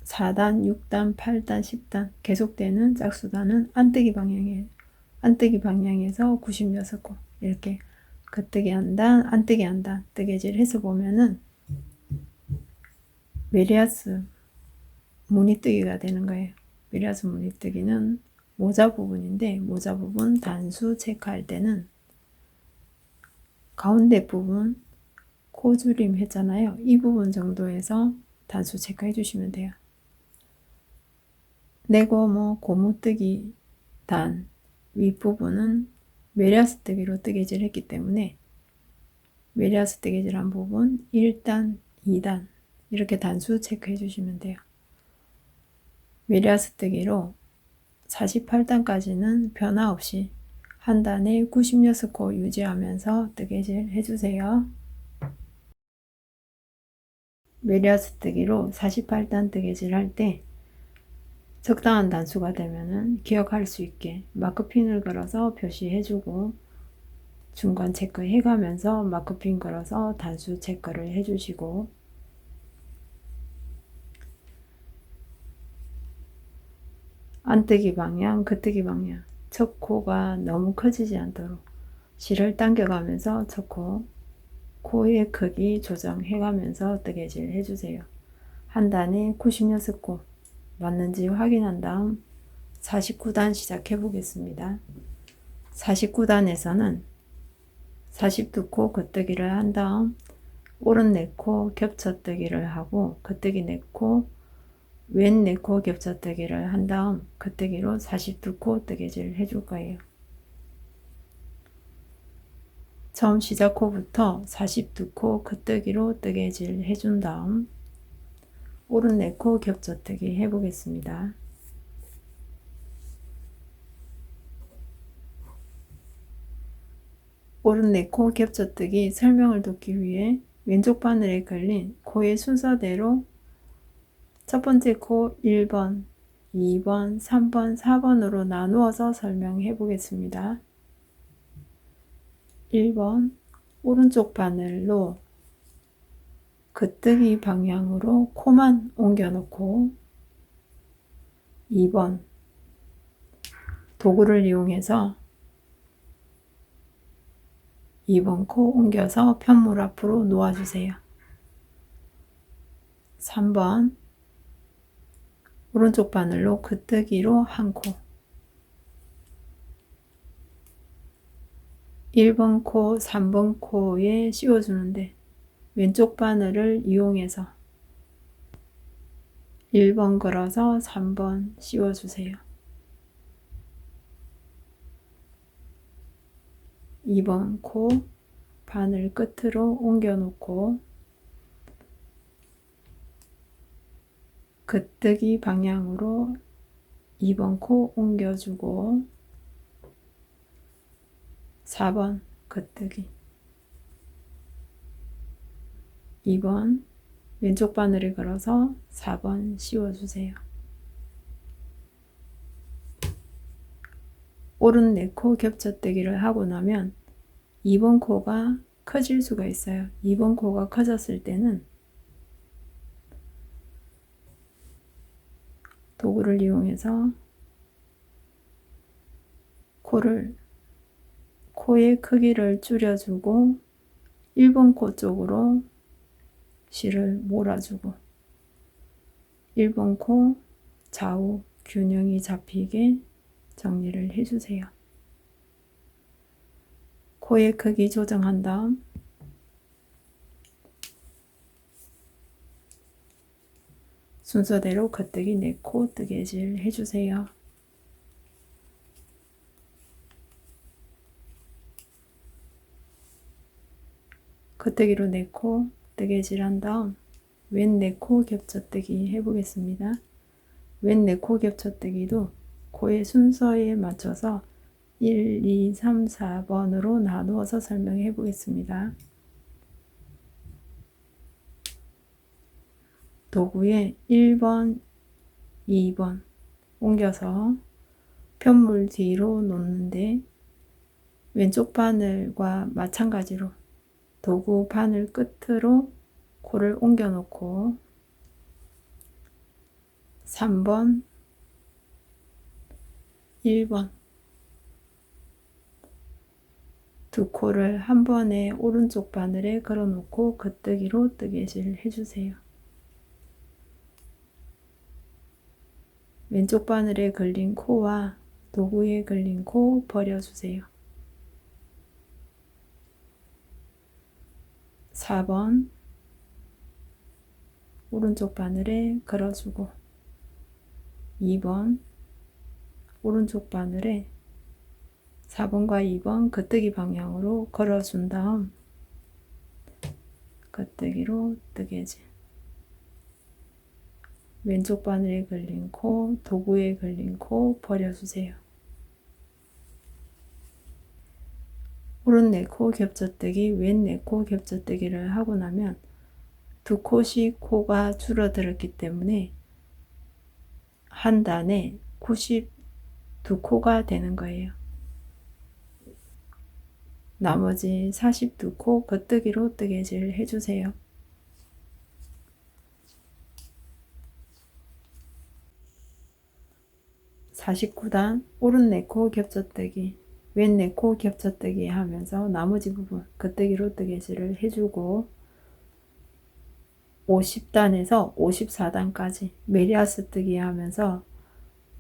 4단, 6단, 8단, 10단 계속되는 짝수단은 안뜨기 방향에서 96코 이렇게 겉뜨기 한 단, 안뜨기 한 단 뜨개질 해서 보면은 메리아스 무늬뜨기가 되는 거예요. 메리아스 무늬뜨기는 모자 부분인데 모자 부분 단수 체크할 때는 가운데 부분 코줄임 했잖아요. 이 부분 정도에서 단수 체크해 주시면 돼요. 네고 고무뜨기 단 윗부분은 메리아스 뜨기로 뜨개질 했기 때문에 메리아스 뜨개질 한 부분 1단, 2단 이렇게 단수 체크해 주시면 돼요. 메리아스 뜨기로 48단까지는 변화 없이 한 단에 96코 유지하면서 뜨개질 해주세요. 메리아스 뜨기로 48단 뜨개질 할 때 적당한 단수가 되면은 기억할 수 있게 마크핀을 걸어서 표시해주고 중간 체크 해가면서 마크핀 걸어서 단수 체크를 해주시고 안뜨기 방향, 겉뜨기 방향 첫 코가 너무 커지지 않도록 실을 당겨가면서 첫 코의 크기 조정해가면서 뜨개질 해주세요. 한 단에 96코 맞는지 확인한 다음 49단 시작해 보겠습니다. 49단에서는 42코 겉뜨기를 한 다음 오른 4코 겹쳐뜨기를 하고 겉뜨기 4코 왼 4코 겹쳐뜨기를 한 다음 겉뜨기로 42코 뜨개질 해줄 거예요. 처음 시작 코부터 42코 겉뜨기로 뜨개질 해준 다음 오른 4코 겹쳐뜨기 해보겠습니다. 오른 4코 겹쳐뜨기 설명을 돕기 위해 왼쪽 바늘에 걸린 코의 순서대로 첫 번째 코 1번, 2번, 3번, 4번으로 나누어서 설명해 보겠습니다. 1번 오른쪽 바늘로 겉뜨기 방향으로 코만 옮겨 놓고 2번 도구를 이용해서 2번 코 옮겨서 편물 앞으로 놓아주세요. 3번 오른쪽 바늘로 겉뜨기로 한 코 1번 코, 3번 코에 씌워주는데 왼쪽 바늘을 이용해서 1번 걸어서 3번 씌워주세요. 2번 코 바늘 끝으로 옮겨 놓고 겉뜨기 방향으로 2번 코 옮겨주고 4번 겉뜨기 2번 왼쪽 바늘을 걸어서 4번 씌워주세요. 오른 4코 겹쳐뜨기를 하고 나면 2번 코가 커질 수가 있어요. 2번 코가 커졌을 때는 도구를 이용해서 코의 크기를 줄여주고 1번 코 쪽으로 실을 몰아주고 1번 코 좌우 균형이 잡히게 정리를 해주세요. 코의 크기 조정한 다음 순서대로 겉뜨기 4코 뜨개질 해주세요. 겉뜨기로 4코 뜨개질 한 다음 왼 4코 겹쳐뜨기 해보겠습니다. 왼 4코 겹쳐뜨기도 코의 순서에 맞춰서 1, 2, 3, 4번으로 나누어서 설명해 보겠습니다. 도구에 1번, 2번 옮겨서 편물 뒤로 놓는데 왼쪽 바늘과 마찬가지로 도구 바늘 끝으로 코를 옮겨 놓고 3번, 1번 두 코를 한 번에 오른쪽 바늘에 걸어 놓고 겉뜨기로 뜨개질 해주세요. 왼쪽 바늘에 걸린 코와 도구에 걸린 코 버려주세요. 4번 오른쪽 바늘에 걸어주고 2번 오른쪽 바늘에 4번과 2번 겉뜨기 방향으로 걸어준 다음 겉뜨기로 뜨개질 왼쪽 바늘에 걸린 코, 도구에 걸린 코 버려주세요. 오른 4코 겹쳐뜨기, 왼 4코 겹쳐뜨기를 하고 나면 두 코씩 코가 줄어들었기 때문에 한 단에 92코가 되는 거예요. 나머지 42코 겉뜨기로 뜨개질 해주세요. (49단) 오른 4코 겹쳐뜨기, 왼 4코 겹쳐뜨기 하면서 나머지 부분 겉뜨기로 뜨개질을 해주고 50단에서 54단까지 메리아스 뜨기 하면서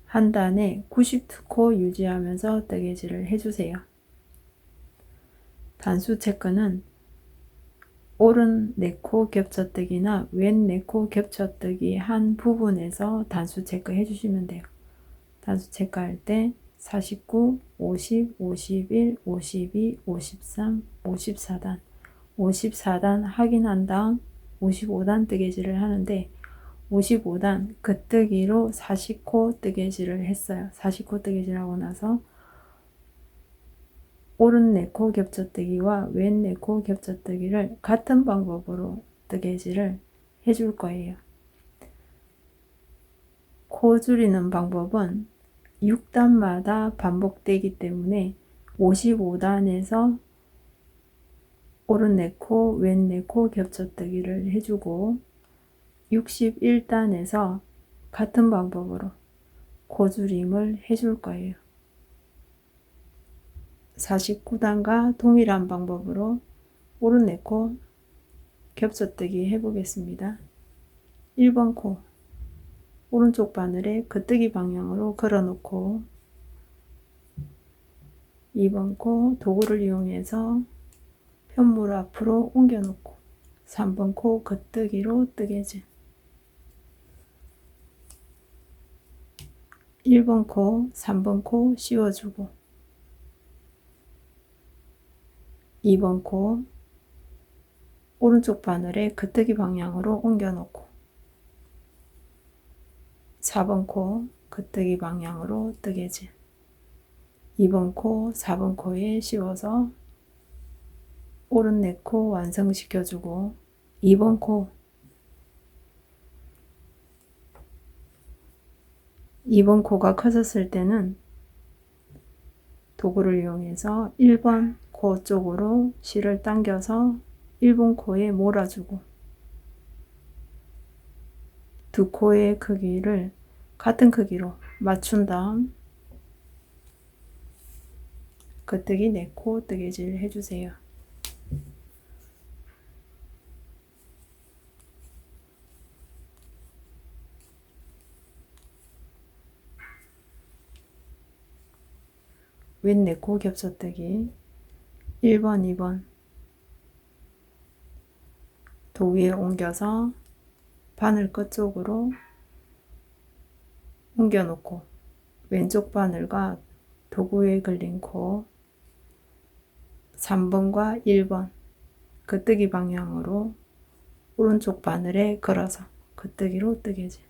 한 단에 92코 유지하면서 뜨개질을 해주세요. 단수 체크는 오른 4코 겹쳐뜨기나 왼 4코 겹쳐뜨기 한 부분에서 단수 체크 해주시면 돼요. 단수 체크할 때 49, 50, 51, 52, 53, 54단 54단 확인한 다음 55단 뜨개질을 하는데 55단 겉뜨기로 40코 뜨개질을 했어요. 40코 뜨개질하고 나서 오른 4코 겹쳐뜨기와 왼 4코 겹쳐뜨기를 같은 방법으로 뜨개질을 해줄 거예요. 코 줄이는 방법은 6단마다 반복되기 때문에 55단에서 오른 4코, 왼 4코 겹쳐뜨기를 해주고 61단에서 같은 방법으로 코줄임을 해줄 거예요. 49단과 동일한 방법으로 오른 4코 겹쳐뜨기 해보겠습니다. 1번 코 오른쪽 바늘에 겉뜨기 방향으로 걸어 놓고 2번 코 도구를 이용해서 편물 앞으로 옮겨 놓고 3번 코 겉뜨기로 뜨개질 1번 코, 3번 코 씌워주고 2번 코 오른쪽 바늘에 겉뜨기 방향으로 옮겨 놓고 4번 코 겉뜨기 방향으로 뜨개질 2번 코, 4번 코에 씌워서 오른 네 코 완성시켜 주고 2번 코 2번 코가 커졌을 때는 도구를 이용해서 1번 코 쪽으로 실을 당겨서 1번 코에 몰아주고 두 코의 크기를 같은 크기로 맞춘 다음 겉뜨기 4코 뜨개질 해주세요. 왼 4코 겹쳐뜨기 1번, 2번 도 위에 옮겨서 바늘 끝쪽으로 옮겨 놓고 왼쪽 바늘과 도구에 걸린 코 3번과 1번 겉뜨기 방향으로 오른쪽 바늘에 걸어서 겉뜨기로 뜨개질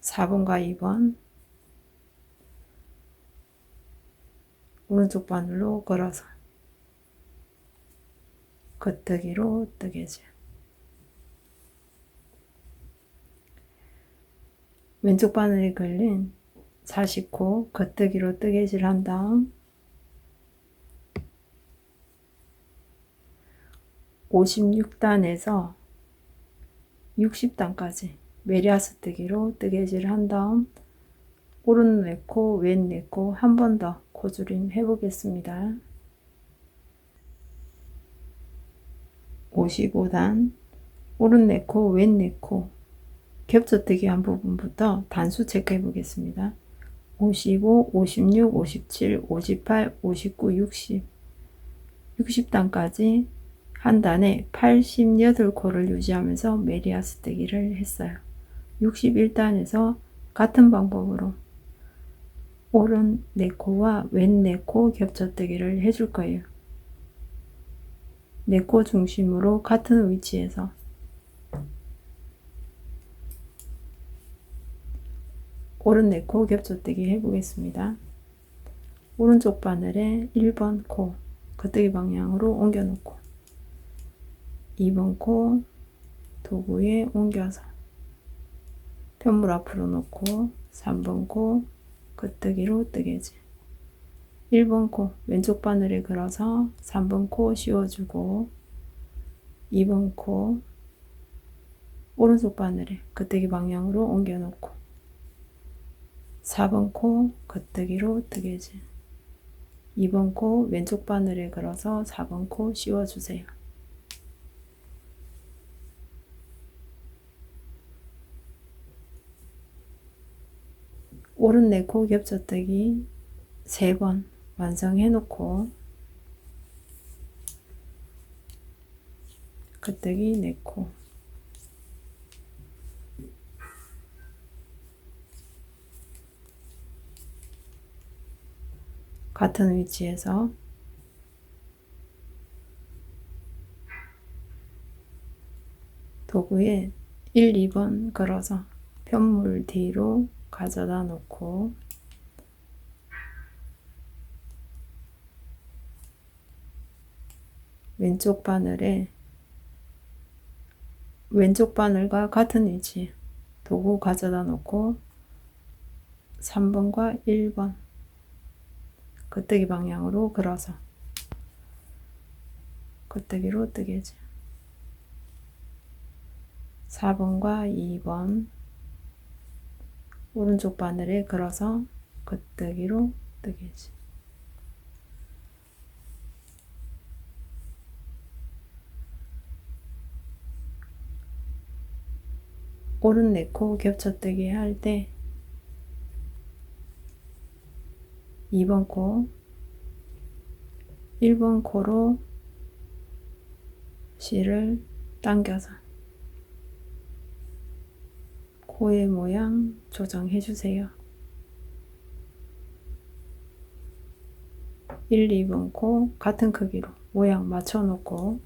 4번과 2번 오른쪽 바늘로 걸어서 겉뜨기로 뜨개질 왼쪽 바늘에 걸린 40코 겉뜨기로 뜨개질 한 다음 56단에서 60단까지 메리아스뜨기로 뜨개질 한 다음 오른 4코 왼 4코 한 번 더 코줄임 해보겠습니다. 55단 오른 4코 왼 4코 겹쳐뜨기 한 부분부터 단수 체크해 보겠습니다. 55, 56, 57, 58, 59, 60 60단까지 한 단에 88코를 유지하면서 메리아스뜨기를 했어요. 61단에서 같은 방법으로 오른 4코와 왼 4코 겹쳐뜨기를 해줄 거예요. 4코 중심으로 같은 위치에서 오른 4코 겹쳐뜨기 해보겠습니다. 오른쪽 바늘에 1번 코 겉뜨기 방향으로 옮겨 놓고 2번 코 도구에 옮겨서 편물 앞으로 놓고 3번 코 겉뜨기로 뜨개질 1번 코 왼쪽 바늘에 걸어서 3번 코 씌워주고 2번 코 오른쪽 바늘에 겉뜨기 방향으로 옮겨 놓고 4번 코 겉뜨기로 뜨개질 2번 코 왼쪽 바늘에 걸어서 4번 코 씌워주세요. 오른 4코 겹쳐뜨기 3번 완성해 놓고 겉뜨기 4코 같은 위치에서 도구에 1, 2번 걸어서 편물 뒤로 가져다 놓고 왼쪽 바늘에 왼쪽 바늘과 같은 위치 도구 가져다 놓고 3번과 1번 겉뜨기 방향으로 걸어서 겉뜨기로 뜨개질 4번과 2번 오른쪽 바늘에 걸어서 겉뜨기로 뜨개질 오른 4코 겹쳐뜨기 할 때 2번 코 1번 코로 실을 당겨서 코의 모양 조정해 주세요. 1, 2번 코 같은 크기로 모양 맞춰 놓고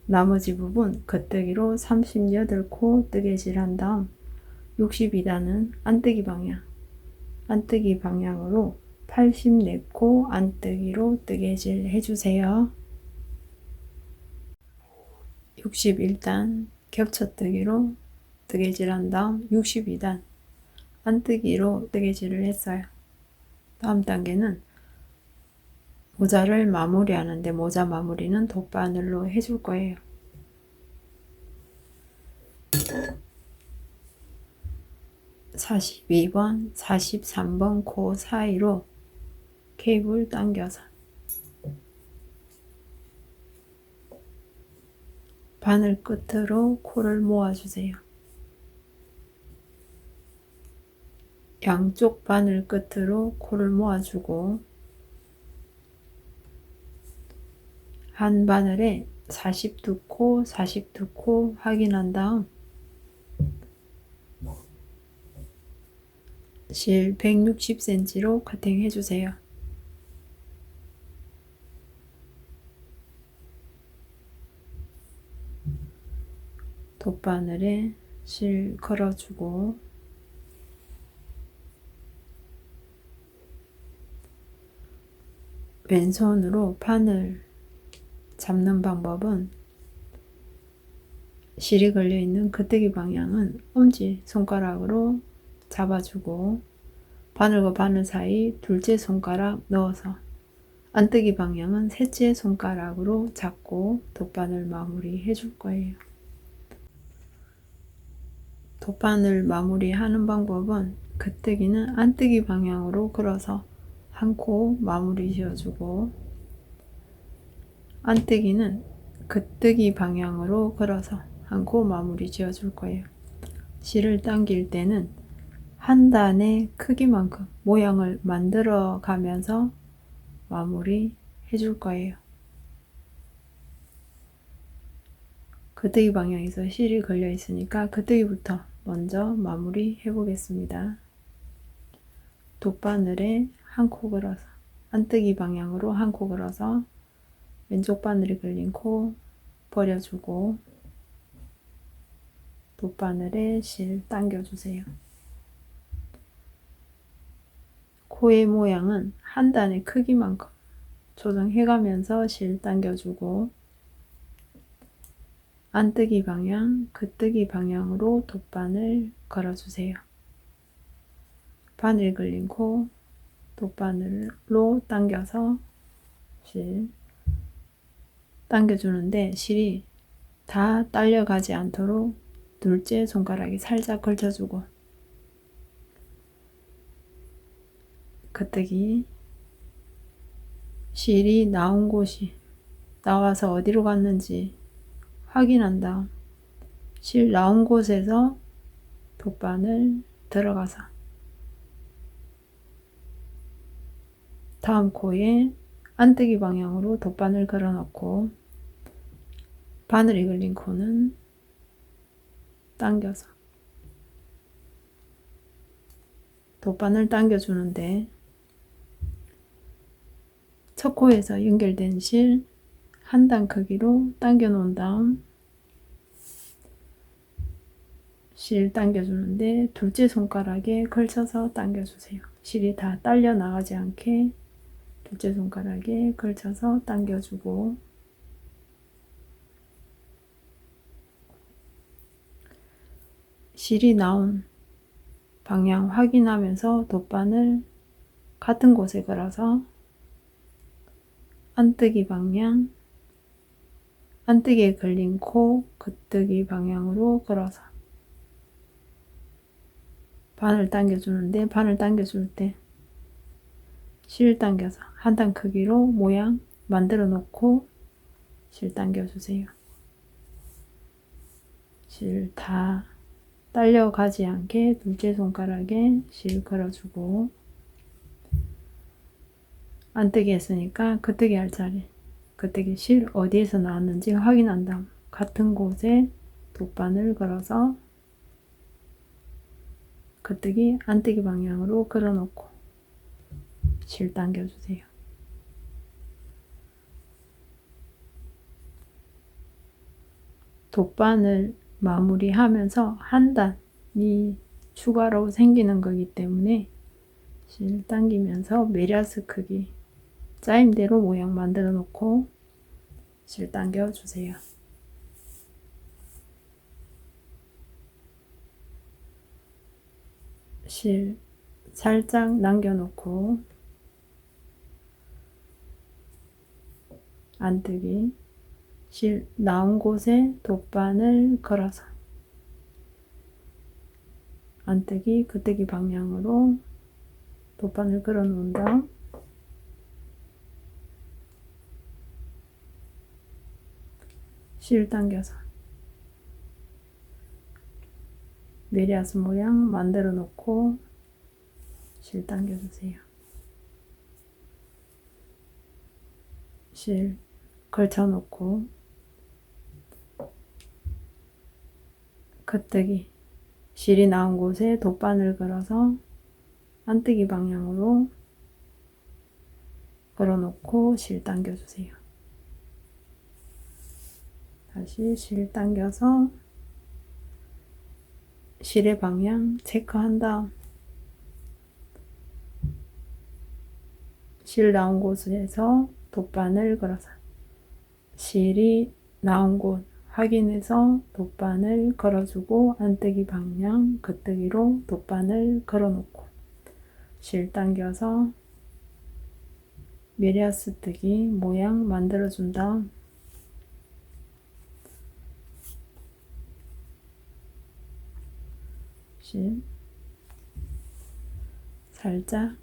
나머지 부분 겉뜨기로 38코 뜨개질 한 다음 62단은 안뜨기 방향으로 84코 안뜨기로 뜨개질 해주세요. 61단 겹쳐뜨기로 뜨개질 한 다음 62단 안뜨기로 뜨개질을 했어요. 다음 단계는 모자를 마무리하는데 모자 마무리는 돗바늘로 해줄 거예요. (42번) (43번) 코 사이로 케이블 당겨서 바늘 끝으로 코를 모아주세요. 양쪽 바늘 끝으로 코를 모아주고 한 바늘에 42코, 42코 확인한 다음 실 160cm로 커팅해 주세요. 돗바늘에 실 걸어주고 왼손으로 바늘 잡는 방법은 실이 걸려있는 겉뜨기 방향은 엄지손가락으로 잡아주고 바늘과 바늘 사이 둘째 손가락 넣어서 안뜨기 방향은 셋째 손가락으로 잡고 돗바늘 마무리 해줄 거예요. 돗바늘 마무리 하는 방법은 겉뜨기는 안뜨기 방향으로 걸어서 한 코 마무리 지어주고 안뜨기는 겉뜨기 방향으로 걸어서 한 코 마무리 지어줄 거예요. 실을 당길 때는 한 단의 크기만큼 모양을 만들어 가면서 마무리 해줄 거예요. 겉뜨기 방향에서 실이 걸려 있으니까 겉뜨기부터 먼저 마무리 해 보겠습니다. 돗바늘에 한 코 걸어서 안뜨기 방향으로 한 코 걸어서 왼쪽 바늘이 걸린 코 버려주고 돗바늘에 실 당겨주세요. 코의 모양은 한 단의 크기만큼 조정해가면서 실 당겨주고 안뜨기 방향, 겉뜨기 방향으로 돗바늘 걸어주세요. 바늘이 걸린 코 돗바늘로 당겨서 실 당겨주는데 실이 다 딸려가지 않도록 둘째 손가락이 살짝 걸쳐주고 겉뜨기 실이 나온 곳이 나와서 어디로 갔는지 확인한 다음 실 나온 곳에서 돗바늘 들어가서 다음 코에 안뜨기 방향으로 돗바늘 걸어 넣고 바늘이 걸린 코는 당겨서 돗바늘 당겨주는데 첫 코에서 연결된 실 한 단 크기로 당겨 놓은 다음 실 당겨주는데 둘째 손가락에 걸쳐서 당겨주세요. 실이 다 딸려 나가지 않게 둘째 손가락에 걸쳐서 당겨주고 실이 나온 방향 확인하면서 돗바늘 같은 곳에 걸어서 안뜨기 방향, 안뜨기에 걸린 코 겉뜨기 방향으로 걸어서 바늘 당겨주는데 바늘 당겨줄 때 실 당겨서 한 단 크기로 모양 만들어 놓고 실 당겨주세요. 실 다 딸려가지 않게 둘째 손가락에 실 걸어주고 안뜨기 했으니까 겉뜨기 할 자리 겉뜨기 실 어디에서 나왔는지 확인한 다음 같은 곳에 돗바늘 걸어서 겉뜨기 안뜨기 방향으로 걸어놓고 실 당겨주세요. 돗바늘 마무리하면서 한 단이 추가로 생기는 거기 때문에 실 당기면서 메리아스 크기 짜임대로 모양 만들어 놓고 실 당겨 주세요. 실 살짝 남겨 놓고 안뜨기 실 나온 곳에 돗바늘 걸어서 안뜨기 겉뜨기 방향으로 돗바늘 걸어 놓은 다음 실 당겨서 메리아스 모양 만들어 놓고 실 당겨 주세요. 실 걸쳐 놓고 겉뜨기 실이 나온 곳에 돗바늘 걸어서 안뜨기 방향으로 걸어 놓고 실 당겨 주세요. 다시 실 당겨서 실의 방향 체크한 다음 실 나온 곳에서 돗바늘 걸어서 실이 나온 곳 확인해서 돗바늘 걸어주고 안뜨기 방향 겉뜨기로 돗바늘 걸어놓고 실 당겨서 메리아스 뜨기 모양 만들어준 다음 실 살짝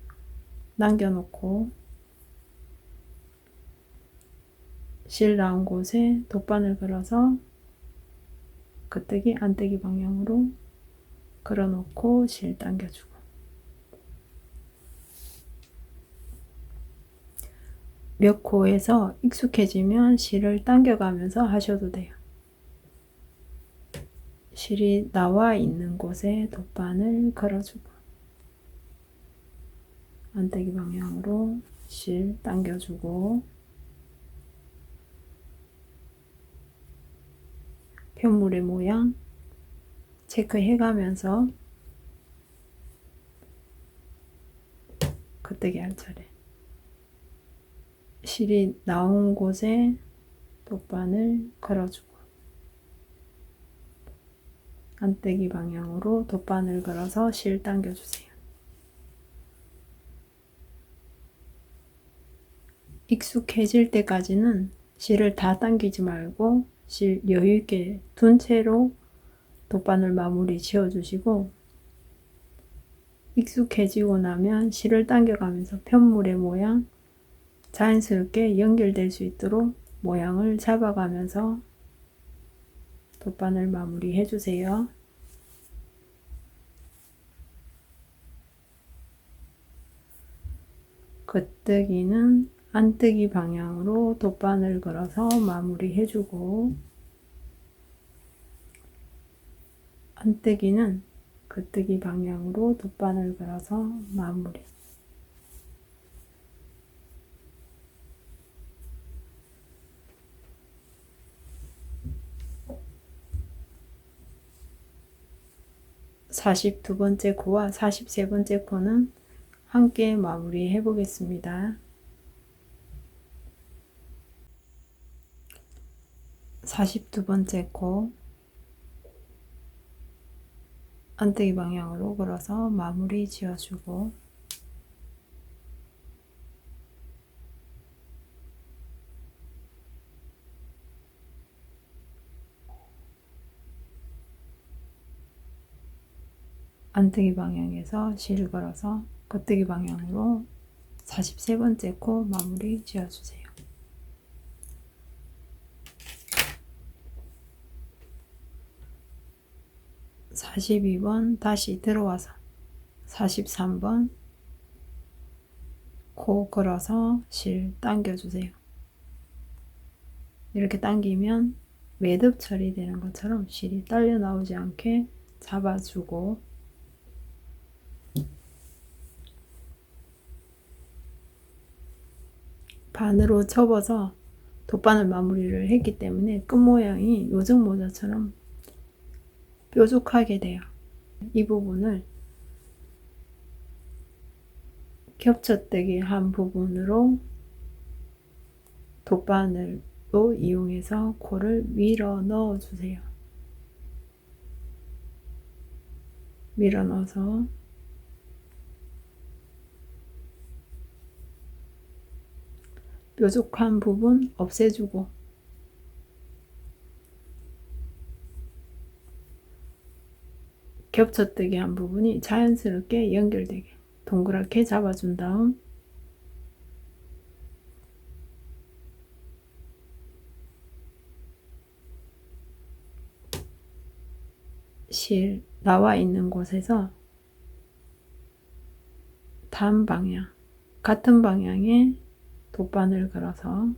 남겨놓고 실 나온 곳에 돗바늘 걸어서 겉뜨기 안뜨기 방향으로 걸어놓고 실 당겨주고 몇 코에서 익숙해지면 실을 당겨가면서 하셔도 돼요. 실이 나와 있는 곳에 돗바늘 걸어주고 안뜨기 방향으로 실 당겨주고 편물의 모양 체크해 가면서 겉뜨기 할 차례 실이 나온 곳에 돗바늘 걸어주고 안뜨기 방향으로 돗바늘 걸어서 실 당겨주세요. 익숙해질 때까지는 실을 다 당기지 말고 실 여유있게 둔 채로 돗바늘 마무리 지어주시고 익숙해지고 나면 실을 당겨가면서 편물의 모양 자연스럽게 연결될 수 있도록 모양을 잡아가면서 돗바늘 마무리 해주세요. 겉뜨기는 안뜨기 방향으로 돗바늘 걸어서 마무리 해주고 안뜨기는 겉뜨기 방향으로 돗바늘 걸어서 마무리. (42) 번째 코와 43번째 코는 함께 마무리 해 보겠습니다. 42번째 코 안뜨기 방향으로 걸어서 마무리 지어주고 안뜨기 방향에서 실을 걸어서 겉뜨기 방향으로 43번째 코 마무리 지어주세요. 42번 다시 들어와서 43번 코 걸어서 실 당겨주세요. 이렇게 당기면 매듭 처리되는 것처럼 실이 딸려 나오지 않게 잡아주고, 반으로 접어서 돗바늘 마무리를 했기 때문에 끝 모양이 요정 모자처럼 뾰족하게 돼요. 이 부분을 겹쳐뜨기 한 부분으로 돗바늘로 이용해서 코를 밀어 넣어 주세요. 밀어 넣어서 뾰족한 부분 없애주고, 겹쳐뜨기 한 부분이 자연스럽게 연결되게 동그랗게 잡아준 다음 실 나와 있는 곳에서 단 방향, 같은 방향에 돗바늘 걸어서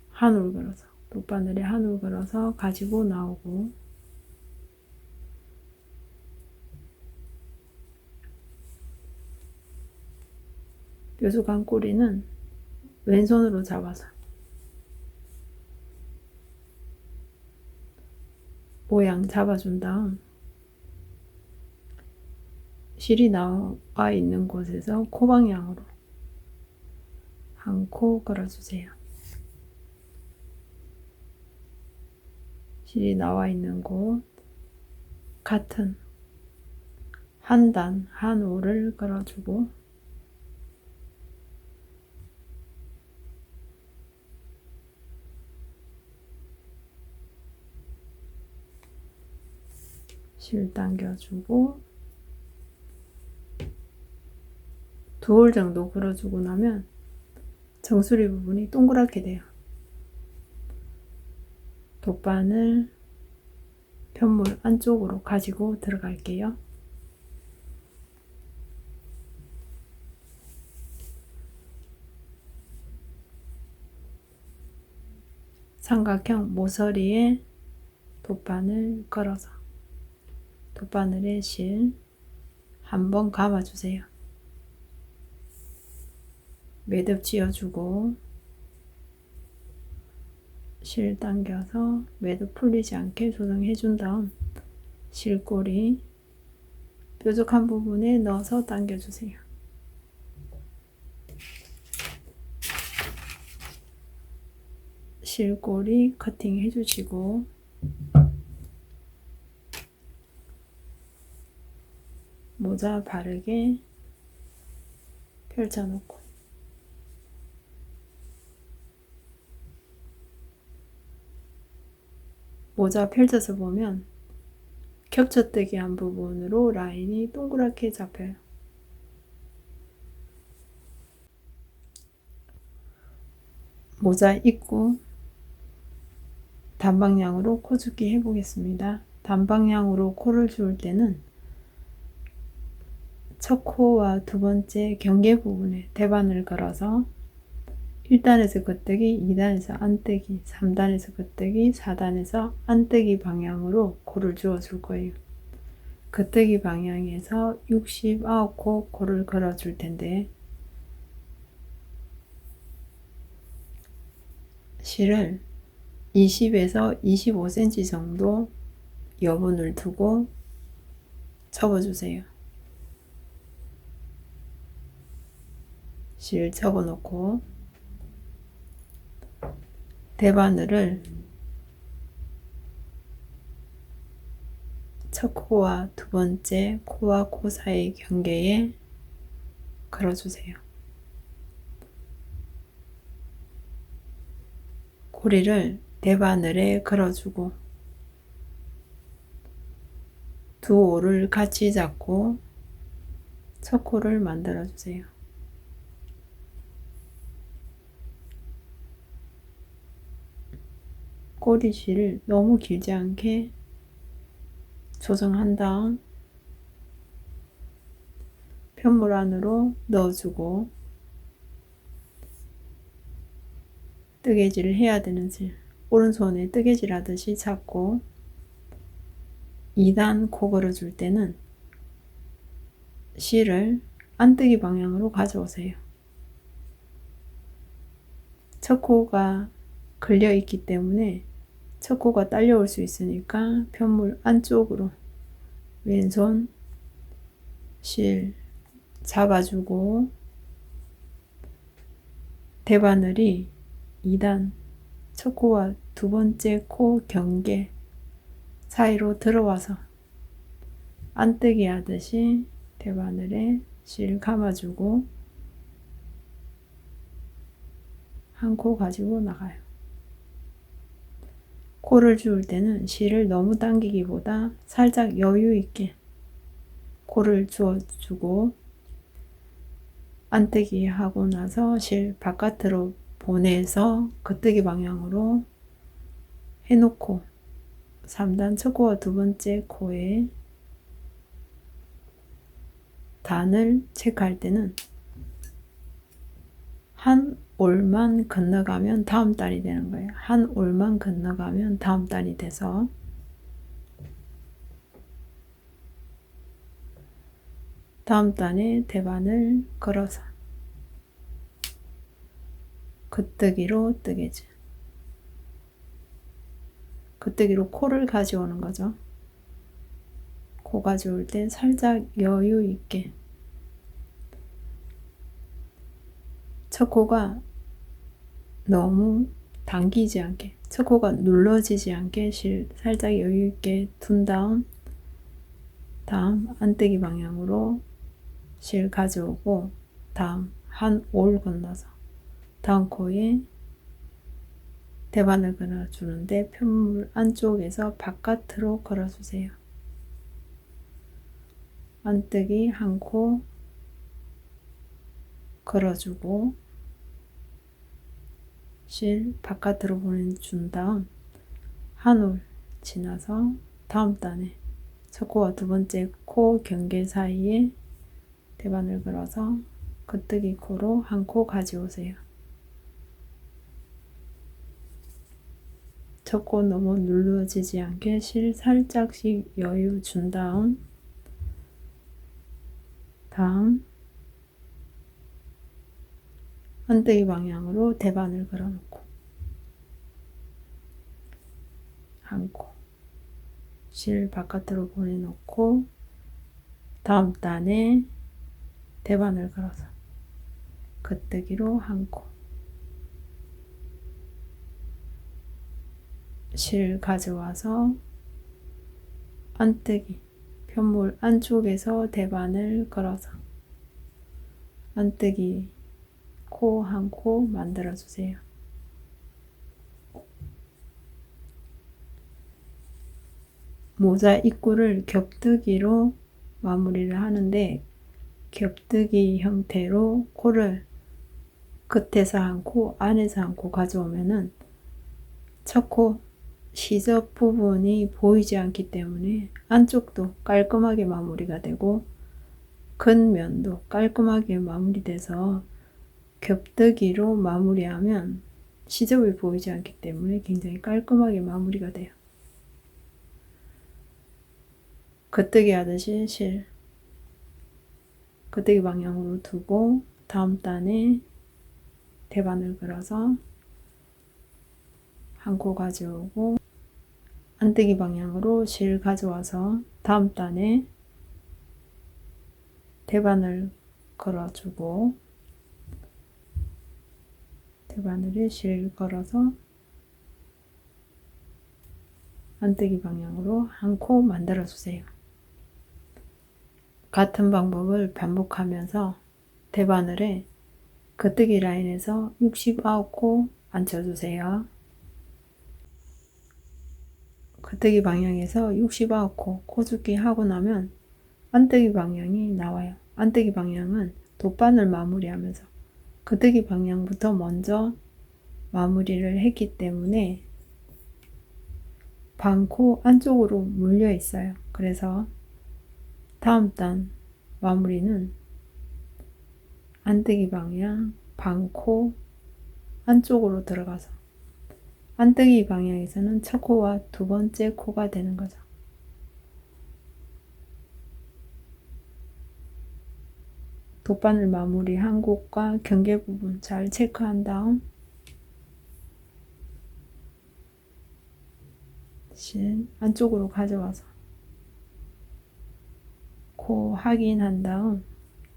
한올 걸어서, 돗바늘에 한올 걸어서 가지고 나오고, 뾰족한 꼬리는 왼손으로 잡아서 모양 잡아준 다음 실이 나와 있는 곳에서 코 방향으로 한 코 걸어주세요. 실이 나와 있는 곳 같은 한 단, 한 올을 걸어주고, 실 당겨주고, 두 올 정도 걸어주고 나면 정수리 부분이 동그랗게 돼요. 돗바늘 편물 안쪽으로 가지고 들어갈게요. 삼각형 모서리에 돗바늘 걸어서 돗바늘에 실 한번 감아주세요. 매듭 지어주고 실 당겨서 매듭 풀리지 않게 조정해 준 다음 실꼬리 뾰족한 부분에 넣어서 당겨주세요. 실꼬리 커팅 해주시고, 모자 바르게 펼쳐놓고, 모자 펼쳐서 보면 겹쳐뜨기 한 부분으로 라인이 동그랗게 잡혀요. 모자 입고 단방향으로 코줍기 해보겠습니다. 단방향으로 코를 주울 때는 첫 코와 두 번째 경계 부분에 대반을 걸어서 1단에서 겉뜨기, 2단에서 안뜨기, 3단에서 겉뜨기, 4단에서 안뜨기 방향으로 코를 주워 줄 거예요. 겉뜨기 방향에서 69코 코를 걸어 줄 텐데, 실을 20에서 25cm 정도 여분을 두고 접어주세요. 실 접어놓고 대바늘을 첫 코와 두 번째 코와 코 사이 경계에 걸어주세요. 고리를 대바늘에 걸어주고 두 올을 같이 잡고 첫 코를 만들어주세요. 꼬리실을 너무 길지 않게 조정한 다음 편물 안으로 넣어주고 뜨개질을 해야 되는 실, 오른손에 뜨개질 하듯이 잡고 2단 코 걸어줄 때는 실을 안뜨기 방향으로 가져오세요. 첫 코가 걸려 있기 때문에 첫 코가 딸려올 수 있으니까 편물 안쪽으로 왼손 실 잡아주고 대바늘이 2단 첫 코와 두 번째 코 경계 사이로 들어와서 안뜨기 하듯이 대바늘에 실 감아주고 한 코 가지고 나가요. 코를 주울 때는 실을 너무 당기기보다 살짝 여유 있게 코를 주어주고 안뜨기 하고 나서 실 바깥으로 보내서 겉뜨기 방향으로 해놓고 3단 첫 코와 두 번째 코에 단을 체크할 때는 한 올만 건너가면 다음 단이 되는 거예요. 한 올만 건너가면 다음 단이 돼서 다음 단에 대반을 걸어서 겉뜨기로 뜨개질. 겉뜨기로 코를 가져오는 거죠. 코 가져올 때 살짝 여유 있게 첫 코가 너무 당기지 않게 첫 코가 눌러지지 않게 살짝 여유 있게 둔 다음 안뜨기 방향으로 실 가져오고 다음 한 올 건너서 다음 코에 대반을 걸어주는데 편물 안쪽에서 바깥으로 걸어주세요. 안뜨기 한 코 걸어주고 실 바깥으로 보내준 다음 한 올 지나서 다음 단에 첫 코와 두 번째 코 경계 사이에 대반을 걸어서 겉뜨기 코로 한 코 가져오세요. 첫 코 너무 눌러지지 않게 실 살짝씩 여유 준 다음 안뜨기 방향으로 대반을 걸어놓고 한 코 실 바깥으로 보내놓고 다음 단에 대반을 걸어서 겉뜨기로 한 코 실 가져와서 안뜨기 편물 안쪽에서 대반을 걸어서 안뜨기 코 한 코 만들어 주세요. 모자 입구를 겹뜨기로 마무리를 하는데 겹뜨기 형태로 코를 끝에서 한 코, 안에서 한 코 가져오면은 첫 코 시접 부분이 보이지 않기 때문에 안쪽도 깔끔하게 마무리가 되고 겉면도 깔끔하게 마무리돼서 겹뜨기로 마무리하면 시접이 보이지 않기 때문에 굉장히 깔끔하게 마무리가 돼요. 겉뜨기 하듯이 실 겉뜨기 방향으로 두고 다음 단에 대반을 걸어서 한 코 가져오고 안뜨기 방향으로 실 가져와서 다음 단에 대반을 걸어주고 대바늘에 실 걸어서 안뜨기 방향으로 한 코 만들어 주세요. 같은 방법을 반복하면서 대바늘에 겉뜨기 라인에서 69코 앉혀주세요. 겉뜨기 방향에서 69코 코죽기 하고 나면 안뜨기 방향이 나와요. 안뜨기 방향은 돗바늘 마무리하면서 겉뜨기 방향부터 먼저 마무리를 했기 때문에 반코 안쪽으로 물려 있어요. 그래서 다음 단 마무리는 안뜨기 방향, 반코 안쪽으로 들어가서 안뜨기 방향에서는 첫 코와 두 번째 코가 되는 거죠. 돗바늘 마무리 한 곳과 경계 부분 잘 체크한 다음 실 안쪽으로 가져와서 코 확인한 다음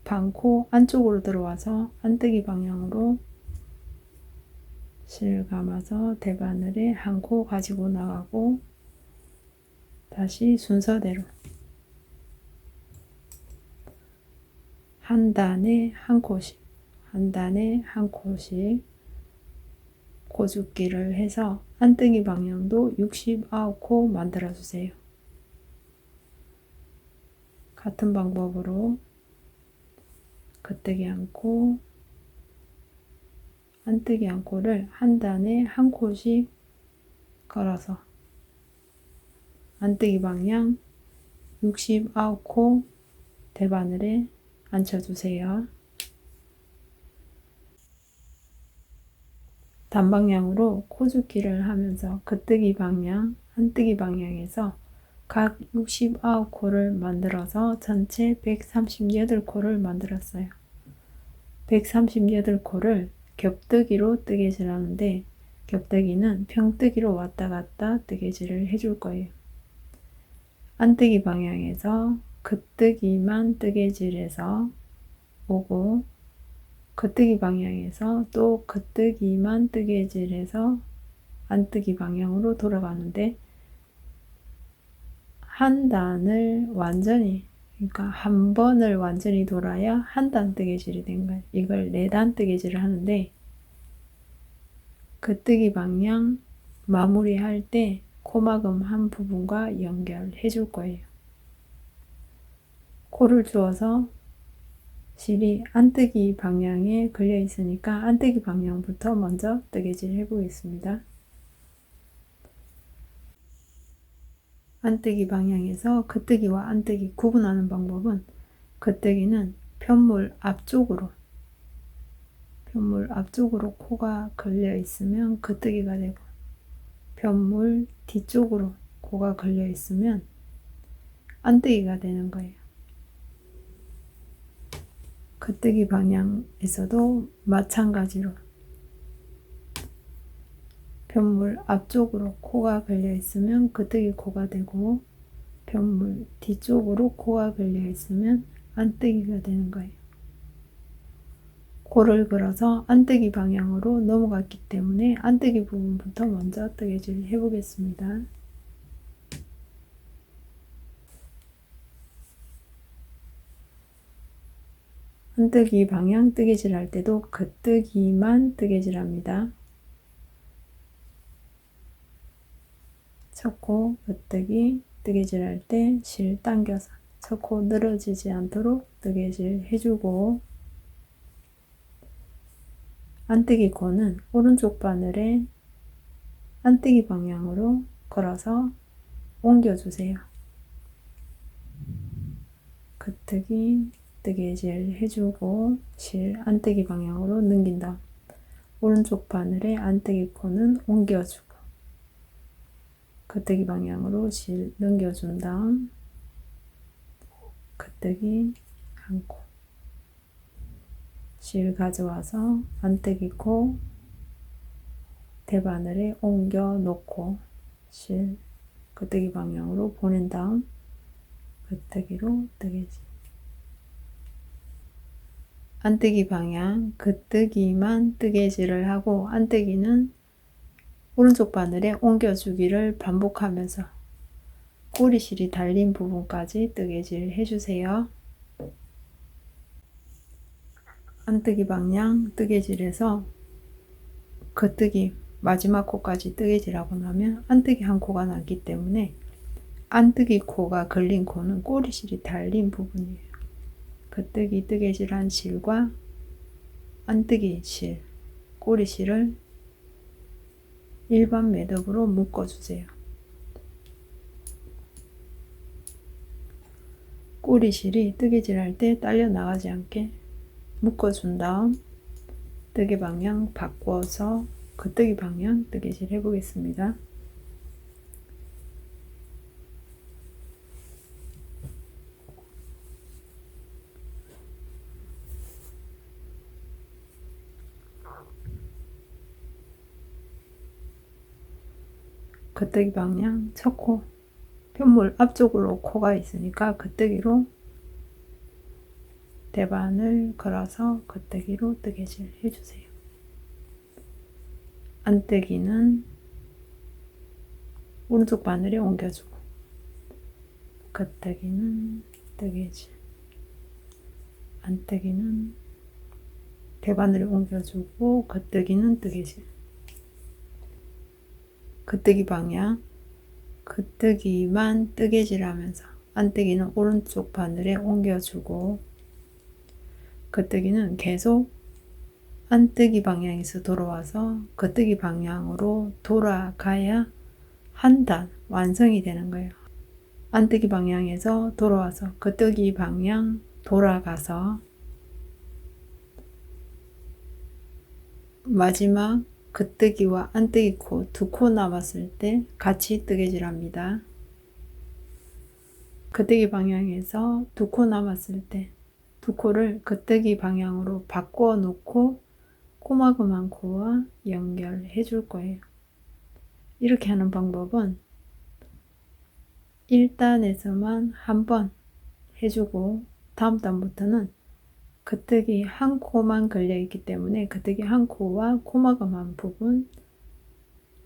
반코 안쪽으로 들어와서 안뜨기 방향으로 실 감아서 대바늘에 한 코 가지고 나가고 다시 순서대로 한 단에 한 코씩 한 단에 한 코씩 고주기를 해서 안뜨기 방향도 69코 만들어 주세요. 같은 방법으로 겉뜨기 한 코, 안뜨기 한 코를 한 단에 한 코씩 걸어서 안뜨기 방향 69코 대바늘에 앉혀주세요. 단방향으로 코주기를 하면서 겉뜨기 방향, 안뜨기 방향에서 각 69코를 만들어서 전체 138코를 만들었어요. 138코를 겹뜨기로 뜨개질 하는데 겹뜨기는 평뜨기로 왔다 갔다 뜨개질을 해줄 거예요. 안뜨기 방향에서 겉뜨기만 뜨개질해서 오고 겉뜨기 방향에서 또 겉뜨기만 뜨개질해서 안뜨기 방향으로 돌아가는데 한 단을 완전히 그러니까 한 번을 완전히 돌아야 한 단 뜨개질이 된 거예요. 이걸 4단 뜨개질을 하는데 겉뜨기 방향 마무리할 때 코막음 한 부분과 연결해 줄 거예요. 코를 주어서 실이 안뜨기 방향에 걸려 있으니까 안뜨기 방향부터 먼저 뜨개질 해 보겠습니다. 안뜨기 방향에서 겉뜨기와 안뜨기 구분하는 방법은 겉뜨기는 편물 앞쪽으로 코가 걸려 있으면 겉뜨기가 되고 편물 뒤쪽으로 코가 걸려 있으면 안뜨기가 되는 거예요. 겉뜨기 방향에서도 마찬가지로 편물 앞쪽으로 코가 걸려 있으면 겉뜨기 코가 되고 편물 뒤쪽으로 코가 걸려 있으면 안뜨기가 되는 거예요. 코를 걸어서 안뜨기 방향으로 넘어갔기 때문에 안뜨기 부분부터 먼저 뜨개질 해보겠습니다. 안뜨기 방향 뜨개질 할 때도 겉뜨기만 뜨개질 합니다. 첫 코 겉뜨기 뜨개질 할 때 실 당겨서 첫 코 늘어지지 않도록 뜨개질 해주고 안뜨기 코는 오른쪽 바늘에 안뜨기 방향으로 걸어서 옮겨주세요. 겉뜨기 뜨개질 해주고 실 안뜨기 방향으로 넘긴 다음 오른쪽 바늘에 안뜨기 코는 옮겨주고 겉뜨기 방향으로 실 넘겨준 다음 겉뜨기 한 코 실 가져와서 안뜨기 코 대바늘에 옮겨 놓고 실 겉뜨기 방향으로 보낸 다음 겉뜨기로 뜨개질 안뜨기 방향 겉뜨기만 뜨개질을 하고 안뜨기는 오른쪽 바늘에 옮겨주기를 반복하면서 꼬리실이 달린 부분까지 뜨개질 해주세요. 안뜨기 방향 뜨개질에서 겉뜨기 마지막 코까지 뜨개질하고 나면 안뜨기 한 코가 남기 때문에 안뜨기 코가 걸린 코는 꼬리실이 달린 부분이에요. 겉뜨기 뜨개질한 실과 안뜨기 실, 꼬리실을 일반 매듭으로 묶어주세요. 꼬리실이 뜨개질할 때 딸려 나가지 않게 묶어준 다음 뜨개 방향 바꿔서 겉뜨기 방향 뜨개질 해보겠습니다. 겉뜨기 방향 첫 코, 편물 앞쪽으로 코가 있으니까 겉뜨기로 대반을 걸어서 겉뜨기로 뜨개질 해주세요. 안뜨기는 오른쪽 바늘에 옮겨주고 겉뜨기는 뜨개질, 안뜨기는 대바늘에 옮겨주고 겉뜨기는 뜨개질. 겉뜨기 방향, 겉뜨기만 뜨개질 하면서 안뜨기는 오른쪽 바늘에 옮겨주고 겉뜨기는 계속 안뜨기 방향에서 돌아와서 겉뜨기 방향으로 돌아가야 한 단 완성이 되는 거예요. 안뜨기 방향에서 돌아와서 겉뜨기 방향 돌아가서 마지막 겉뜨기와 안뜨기 코 두 코 남았을 때 같이 뜨개질 합니다. 겉뜨기 방향에서 두 코 남았을 때 두 코를 겉뜨기 방향으로 바꿔 놓고 코마금 코와 연결해 줄 거예요. 이렇게 하는 방법은 1단에서만 한 번 해주고 다음 단부터는 겉뜨기 한 코만 걸려 있기 때문에 겉뜨기 한 코와 코마금 부분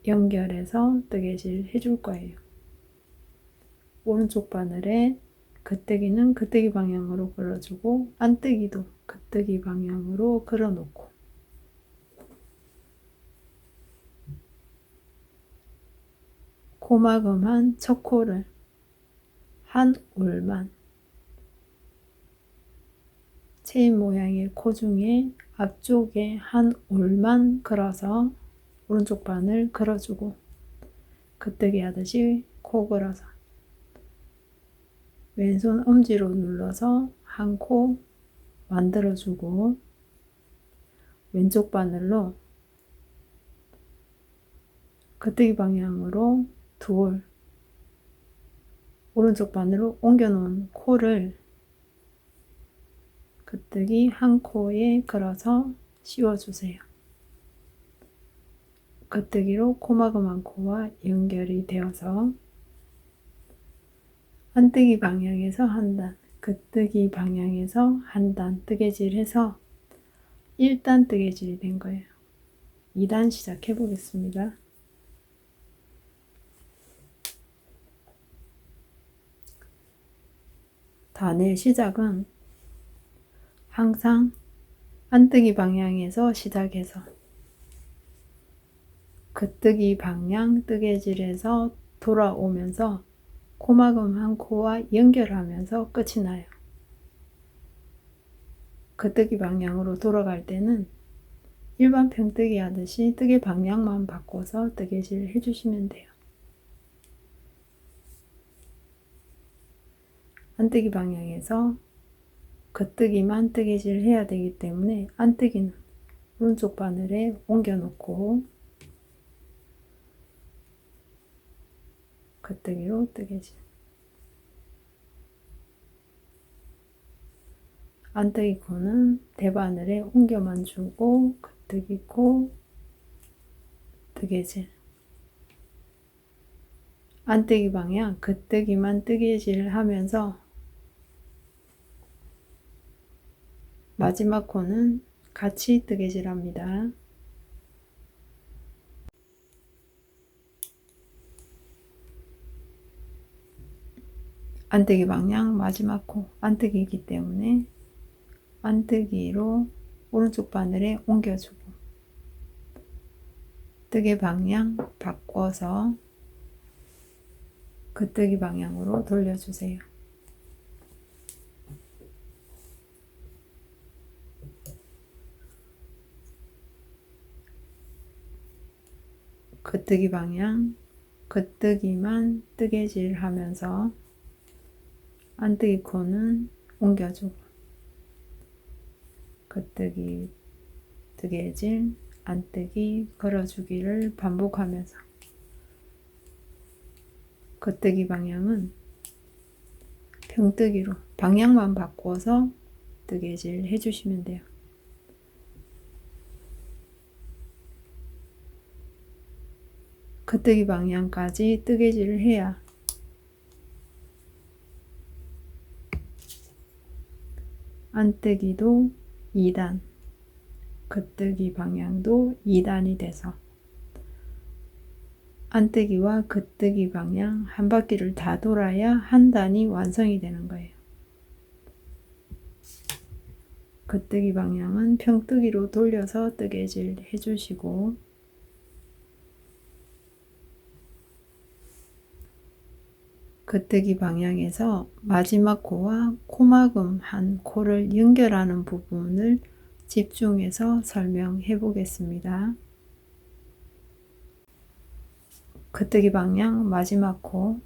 연결해서 뜨개질 해줄 거예요. 오른쪽 바늘에 겉뜨기는 겉뜨기 방향으로 걸어주고 안뜨기도 겉뜨기 방향으로 걸어 놓고 코마금한 첫 코를 한 올만 체인 모양의 코 중에 앞쪽에 한 올만 걸어서 오른쪽 바늘 걸어주고 겉뜨기 하듯이 코 걸어서 왼손 엄지로 눌러서 한 코 만들어주고 왼쪽 바늘로 겉뜨기 방향으로 두 올 오른쪽 바늘로 옮겨 놓은 코를 겉뜨기 한 코에 걸어서 씌워주세요. 겉뜨기로 코마금 코와 연결이 되어서 안뜨기 방향에서 한 단, 겉뜨기 방향에서 한 단 뜨개질 해서 1단 뜨개질이 된 거예요. 2단 시작해 보겠습니다. 단의 시작은 항상 안뜨기 방향에서 시작해서 겉뜨기 방향 뜨개질에서 돌아오면서 코마금 한 코와 연결하면서 끝이 나요. 겉뜨기 방향으로 돌아갈 때는 일반 평뜨기 하듯이 뜨개 방향만 바꿔서 뜨개질 해주시면 돼요. 안뜨기 방향에서 겉뜨기만 뜨개질 해야 되기 때문에 안뜨기는 오른쪽 바늘에 옮겨 놓고 겉뜨기로 뜨개질. 안뜨기 코는 대바늘에 옮겨만 주고 겉뜨기 코 뜨개질. 안뜨기 방향 겉뜨기만 뜨개질 하면서 마지막 코는 같이 뜨개질 합니다. 안뜨기 방향 마지막 코 안뜨기이기 때문에 안뜨기로 오른쪽 바늘에 옮겨주고 뜨개 방향 바꿔서 겉뜨기 방향으로 돌려주세요. 겉뜨기 방향 겉뜨기만 뜨개질 하면서 안뜨기 코는 옮겨주고 겉뜨기, 뜨개질, 안뜨기, 걸어주기를 반복하면서 겉뜨기 방향은 평뜨기로 방향만 바꿔서 뜨개질 해주시면 돼요. 겉뜨기 방향까지 뜨개질을 해야 안뜨기도 2단, 겉뜨기 방향도 2단이 돼서 안뜨기와 겉뜨기 방향 한 바퀴를 다 돌아야 한 단이 완성이 되는 거예요. 겉뜨기 방향은 평뜨기로 돌려서 뜨개질 해주시고 겉뜨기 방향에서 마지막 코와 코막음 한 코를 연결하는 부분을 집중해서 설명해 보겠습니다. 겉뜨기 방향 마지막 코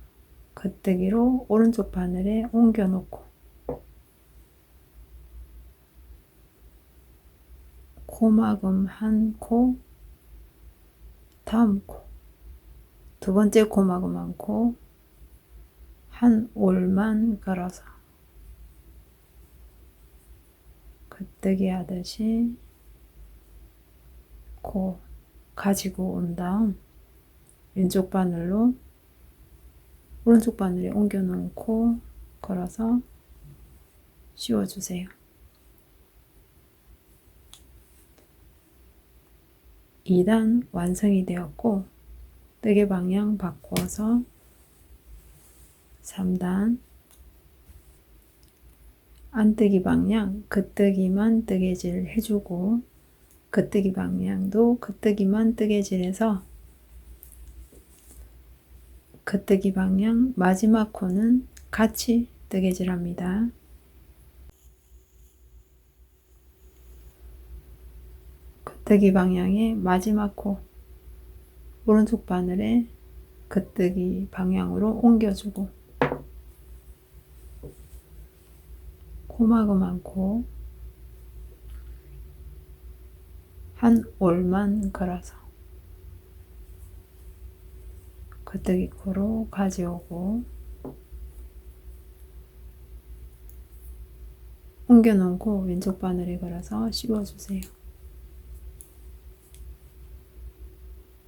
겉뜨기로 오른쪽 바늘에 옮겨 놓고 코막음 한 코, 다음 코, 두 번째 코막음 한 코, 한 올만 걸어서 겉뜨기 하듯이 코 가지고 온 다음 왼쪽 바늘로 오른쪽 바늘에 옮겨 놓은 코 걸어서 씌워주세요. 2단 완성이 되었고 뜨개 방향 바꿔서 3단 안뜨기 방향 겉뜨기만 뜨개질 해주고 겉뜨기 방향도 겉뜨기만 뜨개질해서 겉뜨기 방향 마지막 코는 같이 뜨개질 합니다. 겉뜨기 방향의 마지막 코 오른쪽 바늘에 겉뜨기 방향으로 옮겨주고 코막음 한 코, 한 올만 걸어서 겉뜨기 코로 가져오고 옮겨 놓고 왼쪽 바늘에 걸어서 씌워주세요.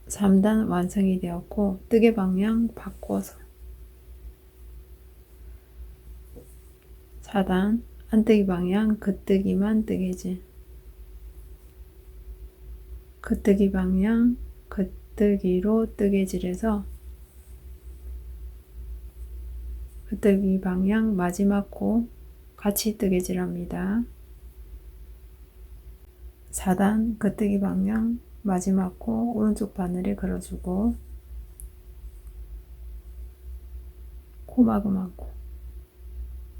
3단 완성이 되었고 뜨개 방향 바꿔서 4단 안뜨기 방향 겉뜨기만 뜨개질 겉뜨기 방향 겉뜨기로 뜨개질해서 겉뜨기 방향 마지막 코 같이 뜨개질 합니다. 4단 겉뜨기 방향 마지막 코 오른쪽 바늘에 걸어주고 코막음 한 코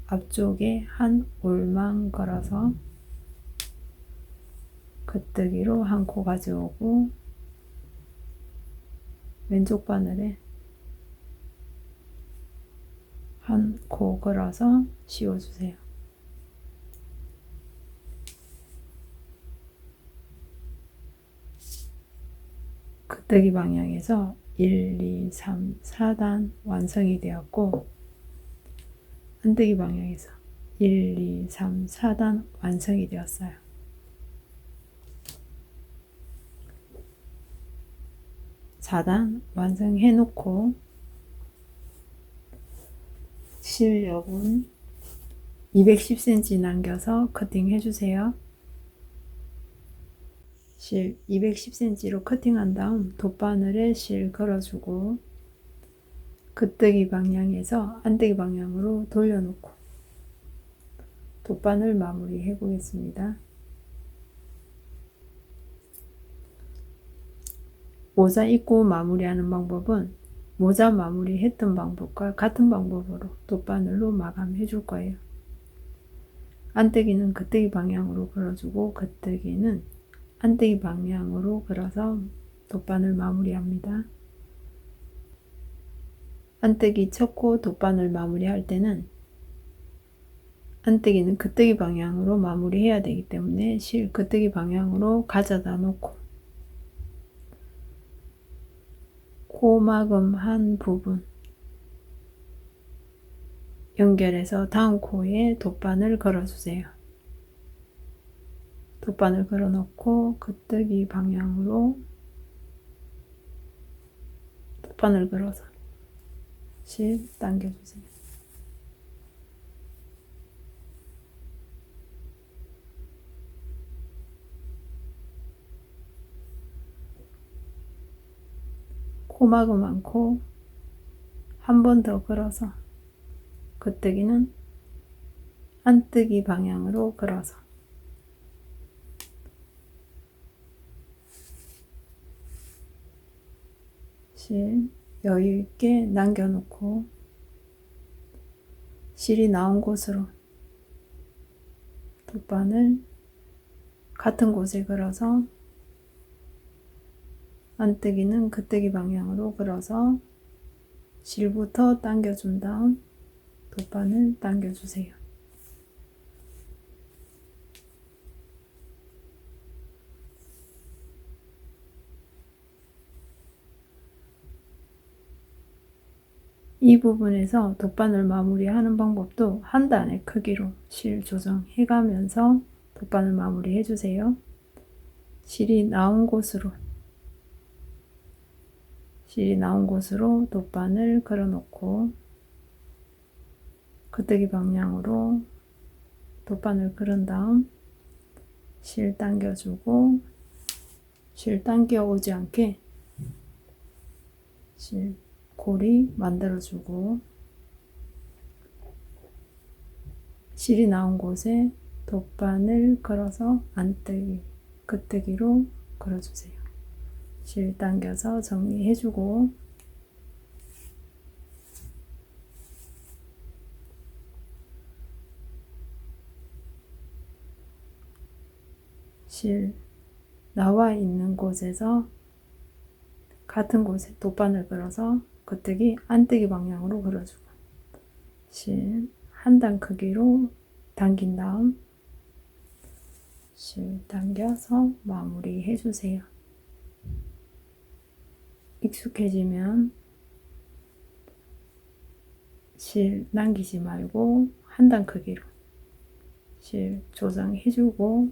앞쪽에 한 올만 걸어서 겉뜨기로 한 코 가져오고 왼쪽 바늘에 한 코 걸어서 씌워주세요. 겉뜨기 방향에서 1, 2, 3, 4단 완성이 되었고 안뜨기 방향에서 1, 2, 3, 4단 완성이 되었어요. (4단) 완성해 놓고 실 여분 210cm 남겨서 커팅 해주세요. 실 210cm로 커팅한 다음 돗바늘에 실 걸어주고 겉뜨기 방향에서 안뜨기 방향으로 돌려놓고 돗바늘 마무리 해 보겠습니다. 모자 입고 마무리하는 방법은 모자 마무리 했던 방법과 같은 방법으로 돗바늘로 마감해 줄 거예요. 안뜨기는 겉뜨기 방향으로 걸어주고 겉뜨기는 안뜨기 방향으로 걸어서 돗바늘 마무리합니다. 안뜨기 첫 코 돗바늘 마무리할 때는 안뜨기는 긋뜨기 방향으로 마무리해야 되기 때문에 실 긋뜨기 방향으로 가져다 놓고 코막음 한 부분 연결해서 다음 코에 돗바늘 걸어주세요. 돗바늘 걸어 놓고 긋뜨기 방향으로 돗바늘 걸어서 실 당겨주세요. 코막음 않고 한 번 더 걸어서 긋뜨기는 안뜨기 방향으로 걸어서 실 여유 있게 남겨놓고 실이 나온 곳으로 돗바늘 같은 곳에 걸어서 안뜨기는 긋뜨기 방향으로 걸어서 실부터 당겨준 다음 돗바늘 당겨주세요. 이 부분에서 돗바늘 마무리하는 방법도 한 단의 크기로 실 조정해 가면서 돗바늘 마무리 해주세요. 실이 나온 곳으로 돗바늘 걸어 놓고 긋뜨기 방향으로 돗바늘 걸은 다음 실 당겨주고 실 당겨 오지 않게 실 고리 만들어주고 실이 나온 곳에 돗바늘 걸어서 안뜨기, 긋뜨기로 걸어주세요. 실 당겨서 정리해주고 실 나와 있는 곳에서 같은 곳에 돗바늘 걸어서 겉뜨기 안뜨기 방향으로 걸어주고 실 한 단 크기로 당긴 다음 실 당겨서 마무리 해주세요. 익숙해지면 실 남기지 말고 한 단 크기로 실 조정해주고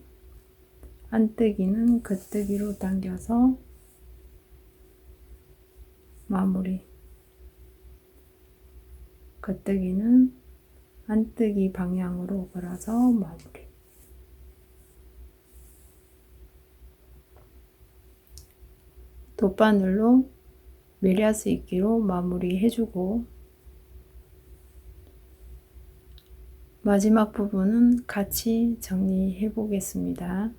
안뜨기는 겉뜨기로 당겨서 마무리, 겉뜨기는 안뜨기 방향으로 걸어서 마무리. 돗바늘로 메리아스 입기로 마무리 해주고 마지막 부분은 같이 정리해 보겠습니다.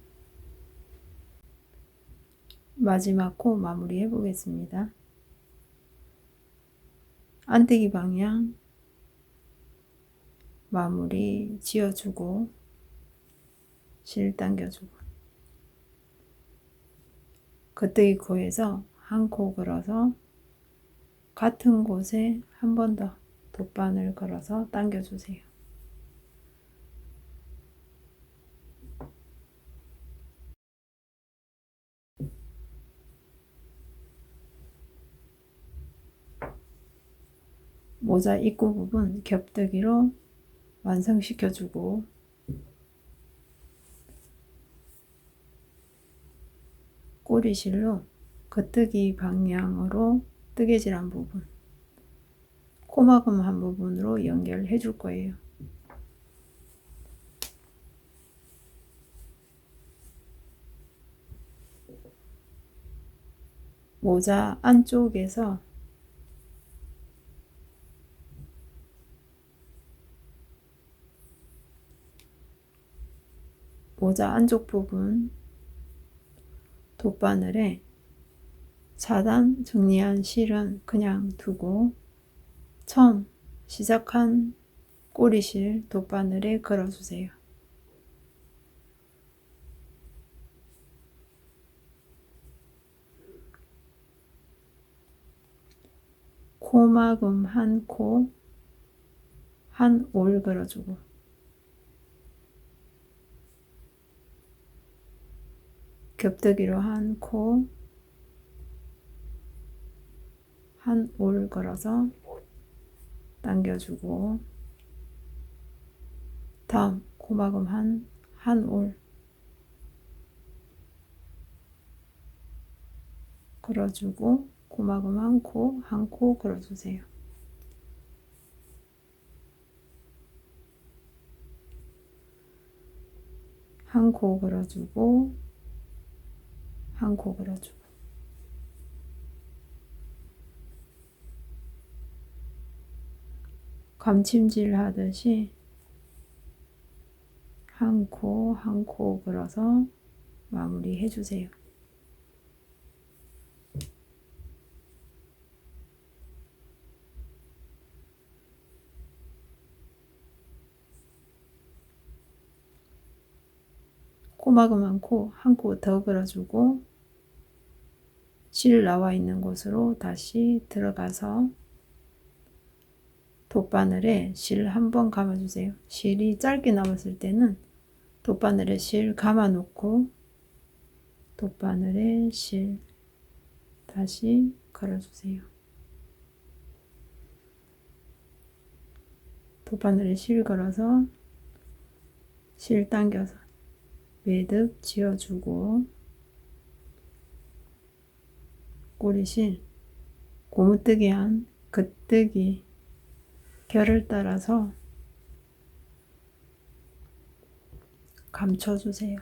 마지막 코 마무리 해 보겠습니다. 안뜨기 방향 마무리 지어주고 실 당겨주고 겉뜨기 코에서 한 코 걸어서 같은 곳에 한 번 더 돗바늘 걸어서 당겨주세요. 모자 입구 부분 겹뜨기로 완성시켜주고 꼬리실로 겉뜨기 방향으로 뜨개질한 부분 코막음 한 부분으로 연결해 줄 거예요. 모자 안쪽에서 모자 안쪽 부분 돗바늘에 4단 정리한 실은 그냥 두고 처음 시작한 꼬리실 돗바늘에 걸어주세요. 코막음 한 코, 한 올 걸어주고 겹뜨기로 한 코, 한 올 걸어서 당겨주고, 다음 고막음 한 올 걸어주고, 고막음 한 코 걸어주세요. 한 코 걸어주고, 한 코 걸어주고. 감침질 하듯이 한 코 걸어서 마무리 해주세요. 고막음 한 코 더 걸어주고, 실 나와 있는 곳으로 다시 들어가서 돗바늘에 실 한 번 감아주세요. 실이 짧게 남았을 때는 돗바늘에 실 감아 놓고 돗바늘에 실 다시 걸어주세요. 돗바늘에 실 걸어서 실 당겨서 매듭 지어주고, 꼬리실 고무뜨기한 겉뜨기 결을 따라서 감춰주세요.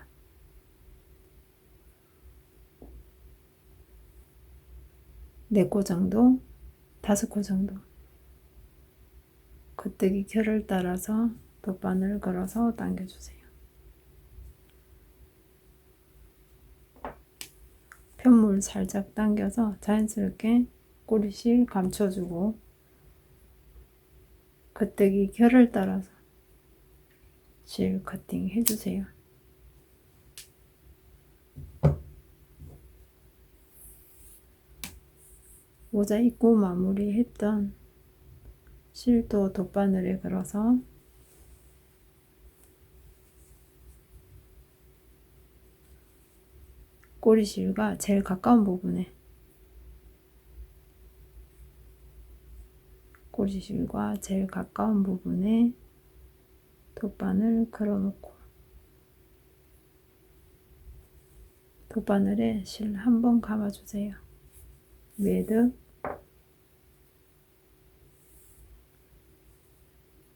4코 정도, 5코 정도 겉뜨기 결을 따라서 돗바늘 걸어서 당겨주세요. 편물 살짝 당겨서 자연스럽게 꼬리실 감춰주고, 겉뜨기 결을 따라서 실 커팅 해주세요. 모자 입고 마무리했던 실도 돗바늘에 걸어서 꼬리실과 제일 가까운 부분에 꼬리실과 제일 가까운 부분에 돗바늘 걸어놓고 돗바늘에 실 한 번 감아주세요. 매듭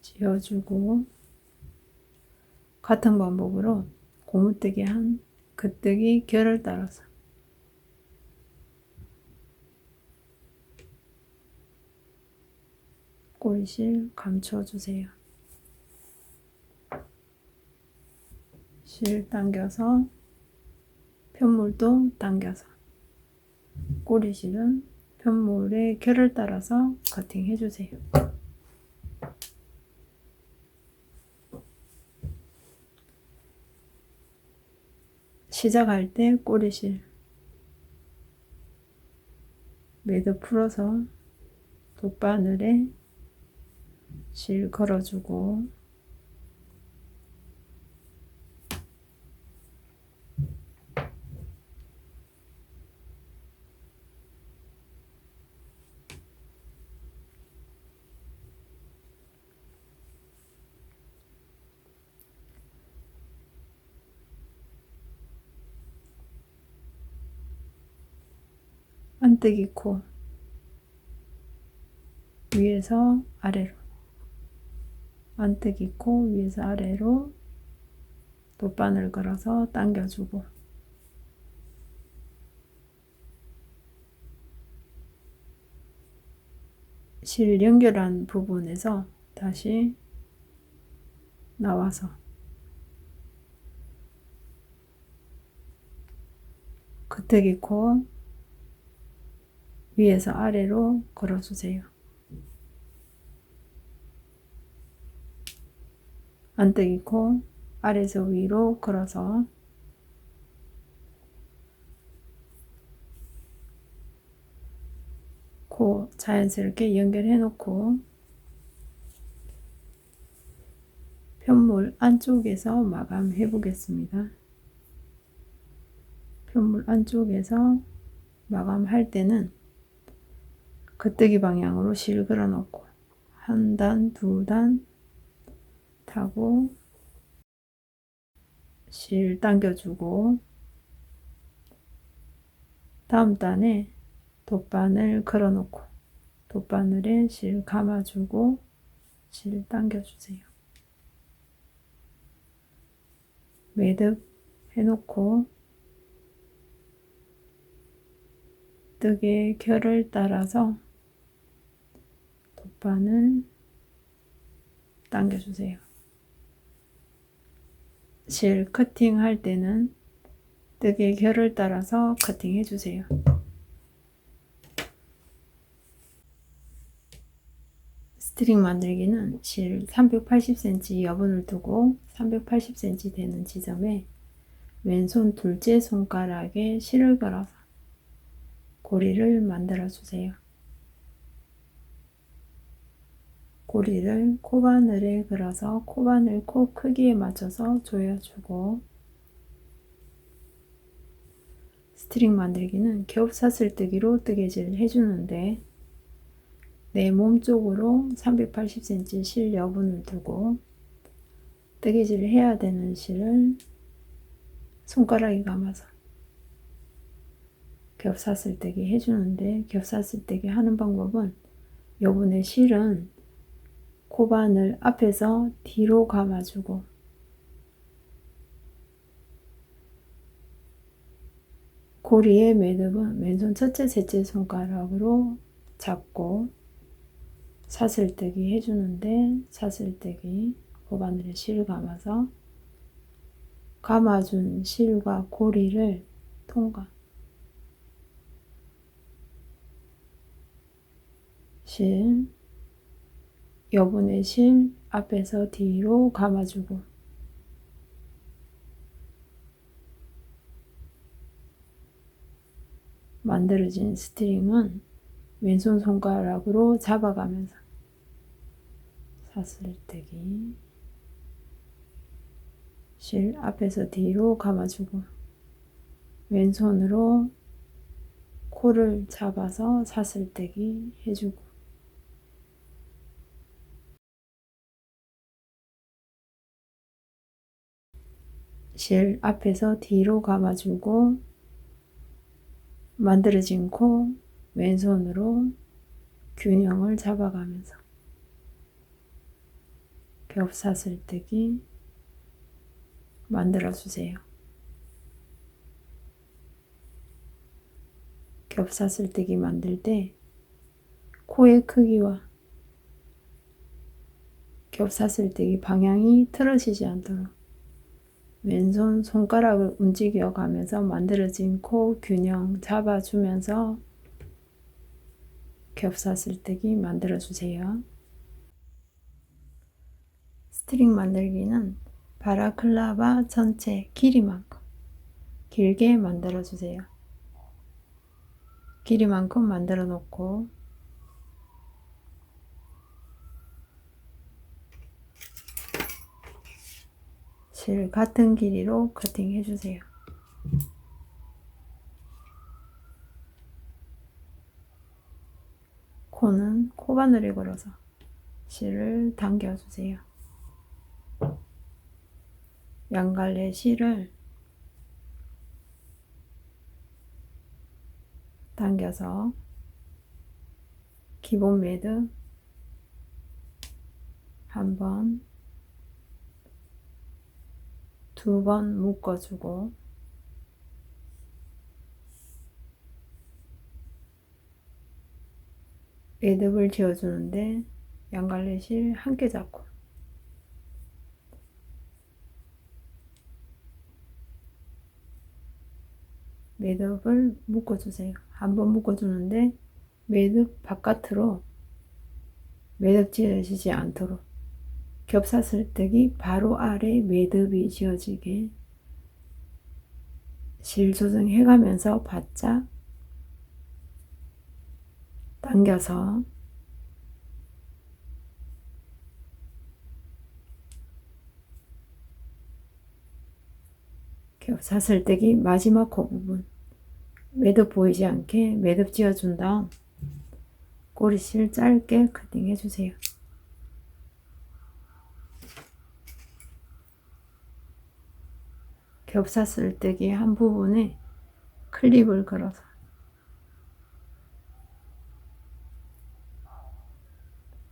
지어주고, 같은 방법으로 고무뜨기 한 겉뜨기 결을 따라서 꼬리실 감춰주세요. 실 당겨서 편물도 당겨서 꼬리실은 편물의 결을 따라서 커팅 해주세요. 시작할 때 꼬리실 매듭 풀어서 돗바늘에 실 걸어주고, 안뜨기 코 위에서 아래로, 안뜨기 코 위에서 아래로 돗바늘 걸어서 당겨주고, 실 연결한 부분에서 다시 나와서 겉뜨기 코 위에서 아래로 걸어주세요. 안뜨기 코 아래에서 위로 걸어서 코 자연스럽게 연결해 놓고 편물 안쪽에서 마감해 보겠습니다. 편물 안쪽에서 마감할 때는 겉뜨기 방향으로 실 걸어 놓고 한 단, 두 단 타고 실 당겨주고 다음 단에 돗바늘 걸어 놓고 돗바늘에 실 감아주고 실 당겨주세요. 매듭 해놓고 뜨개 결을 따라서 돗바늘 당겨주세요. 실 커팅 할 때는 뜨개 결을 따라서 커팅 해주세요. 스트링 만들기는 실 380cm 여분을 두고 380cm 되는 지점에 왼손 둘째 손가락에 실을 걸어서 고리를 만들어 주세요. 고리를 코바늘에 걸어서 코바늘 코 크기에 맞춰서 조여주고 스트링 만들기는 겹사슬뜨기로 뜨개질을 해주는데 내 몸 쪽으로 380cm 실 여분을 두고 뜨개질을 해야 되는 실을 손가락에 감아서 겹사슬뜨기 해주는데 겹사슬뜨기 하는 방법은 여분의 실은 코바늘 앞에서 뒤로 감아주고 고리의 매듭은 왼손 첫째, 셋째 손가락으로 잡고 사슬뜨기 해주는데 사슬뜨기 코바늘에 실 감아서 감아준 실과 고리를 통과 실 여분의 실 앞에서 뒤로 감아주고 만들어진 스트링은 왼손 손가락으로 잡아가면서 사슬뜨기 실 앞에서 뒤로 감아주고 왼손으로 코를 잡아서 사슬뜨기 해주고 실 앞에서 뒤로 감아주고 만들어진 코 왼손으로 균형을 잡아가면서 겹사슬뜨기 만들어주세요. 겹사슬뜨기 만들 때 코의 크기와 겹사슬뜨기 방향이 틀어지지 않도록 왼손 손가락을 움직여 가면서 만들어진 코 균형 잡아주면서 겹사슬뜨기 만들어주세요. 스트링 만들기는 바라클라바 전체 길이만큼 길게 만들어주세요. 길이만큼 만들어 놓고 실 같은 길이로 커팅 해주세요. 코는 코바늘에 걸어서 실을 당겨주세요. 양갈래 실을 당겨서 기본 매듭 한 번, 두 번 묶어주고 매듭을 지어주는데 양갈래 실 함께 잡고 매듭을 묶어주세요. 한 번 묶어주는데 매듭 바깥으로 매듭 지어지지 않도록 겹사슬뜨기 바로 아래 매듭이 지어지게 실 조정해 가면서 바짝 당겨서 사슬뜨기 마지막 코 부분 매듭 보이지 않게 매듭 지어준 다음 꼬리실 짧게 커팅 해주세요. 겹사슬뜨기 한 부분에 클립을 걸어서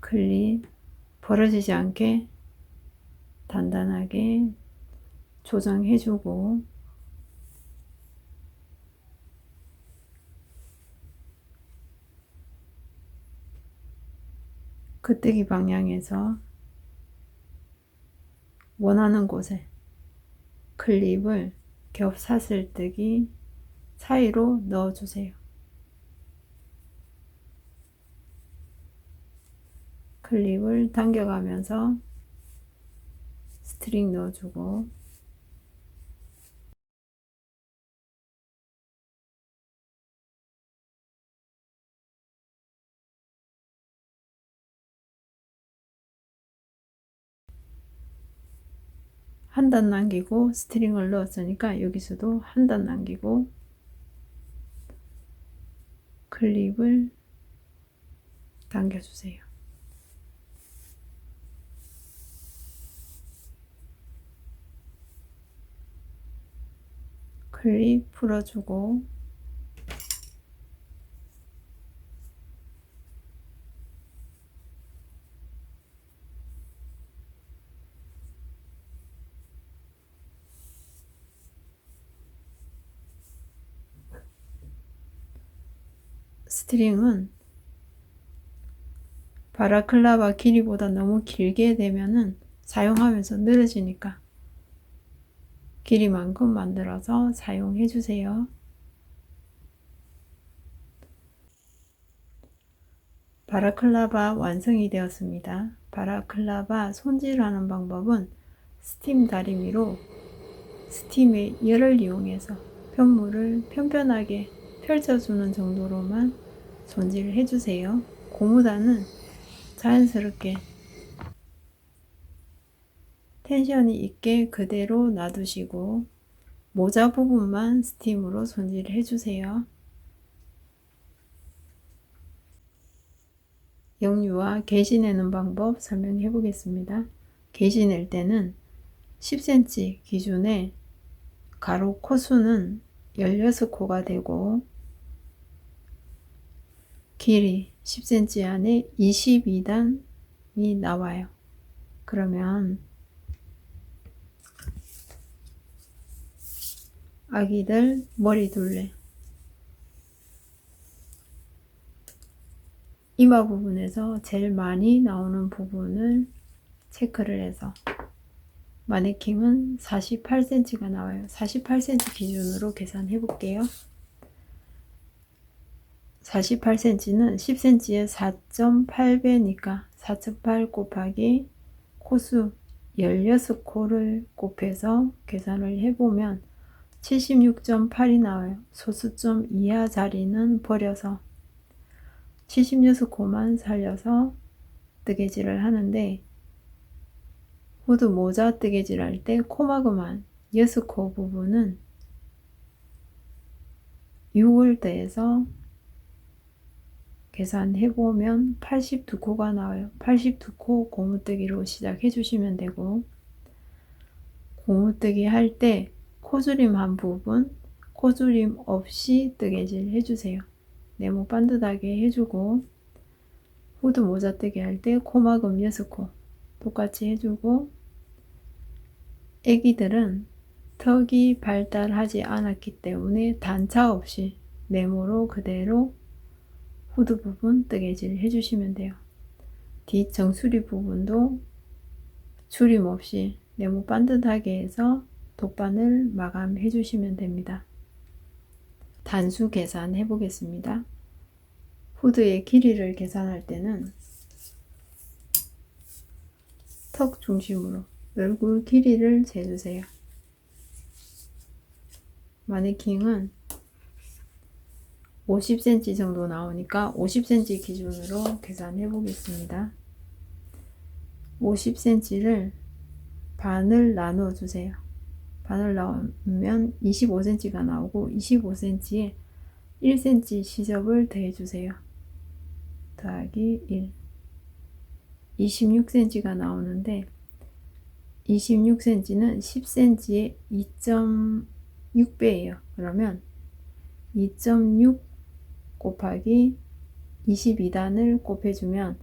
클립 벌어지지 않게 단단하게 조정해주고 끄뜨기 방향에서 원하는 곳에 클립을 겹사슬뜨기 사이로 넣어주세요. 클립을 당겨가면서 스트링 넣어주고 한 단 남기고 스트링을 넣었으니까 여기서도 한 단 남기고 클립을 당겨주세요. 클립 풀어주고 스트링은 바라클라바 길이보다 너무 길게 되면은 사용하면서 늘어지니까 길이만큼 만들어서 사용해 주세요. 바라클라바 완성이 되었습니다. 바라클라바 손질하는 방법은 스팀 다리미로 스팀의 열을 이용해서 편물을 편편하게 펼쳐주는 정도로만 손질을 해주세요. 고무단은 자연스럽게 텐션이 있게 그대로 놔두시고 모자 부분만 스팀으로 손질을 해주세요. 영유와 게시 내는 방법 설명해 보겠습니다. 게시 낼 때는 10cm 기준에 가로 코수는 16코가 되고 길이 10cm 안에 22단이 나와요. 그러면 아기들 머리둘레 이마 부분에서 제일 많이 나오는 부분을 체크를 해서 마네킹은 48cm가 나와요. 48cm 기준으로 계산해 볼게요. 48cm는 10cm에 4.8배니까 4.8 곱하기 코수 16코를 곱해서 계산을 해보면 76.8이 나와요. 소수점 이하 자리는 버려서 76코만 살려서 뜨개질을 하는데 후드 모자 뜨개질 할 때 코마그만 6코 부분은 6을 더해서 계산해보면 82코가 나와요. 82코 고무뜨기로 시작해 주시면 되고 고무뜨기 할 때 코줄임 한 부분 코줄임 없이 뜨개질 해주세요. 네모 반듯하게 해주고 후드 모자 뜨기 할 때 코마금 6코 똑같이 해주고 애기들은 턱이 발달하지 않았기 때문에 단차 없이 네모로 그대로 후드 부분 뜨개질 해주시면 돼요. 뒷 정수리 부분도 줄임 없이 네모 반듯하게 해서 돗바늘 마감해 주시면 됩니다. 단수 계산해 보겠습니다. 후드의 길이를 계산할 때는 턱 중심으로 얼굴 길이를 재주세요. 마네킹은 50cm 정도 나오니까 50cm 기준으로 계산해 보겠습니다. 50cm를 반을 나누어 주세요. 바늘 넣으면 25cm가 나오고 25cm에 1cm 시접을 더해주세요. 더하기 1. 26cm가 나오는데 26cm는 10cm의 2.6배예요. 그러면 2.6 곱하기 22단을 곱해주면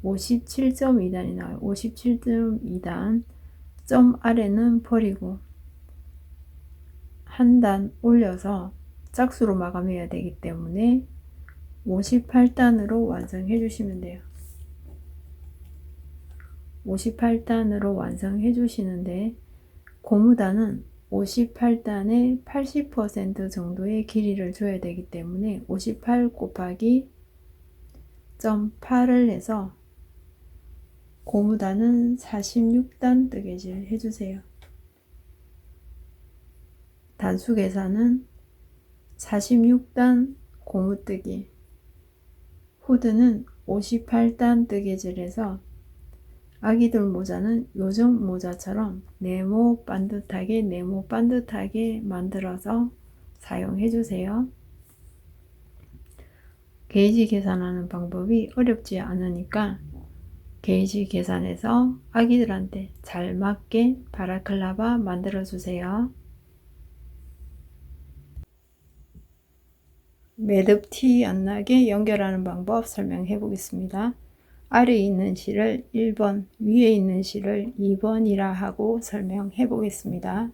57.2단이 나와요. 57.2단. 점 아래는 버리고 한 단 올려서 짝수로 마감해야 되기 때문에 58단으로 완성해 주시면 돼요. 58단으로 완성해 주시는데 고무단은 58단의 80% 정도의 길이를 줘야 되기 때문에 58 곱하기 0.8을 해서 고무단은 46단 뜨개질 해주세요. 단수 계산은 46단 고무뜨기, 후드는 58단 뜨개질해서 아기들 모자는 요정 모자처럼 네모 반듯하게 만들어서 사용해 주세요. 게이지 계산하는 방법이 어렵지 않으니까 게이지 계산해서 아기들한테 잘 맞게 바라클라바 만들어 주세요. 매듭 티 안 나게 연결하는 방법 설명해 보겠습니다. 아래에 있는 실을 1번, 위에 있는 실을 2번이라 하고 설명해 보겠습니다.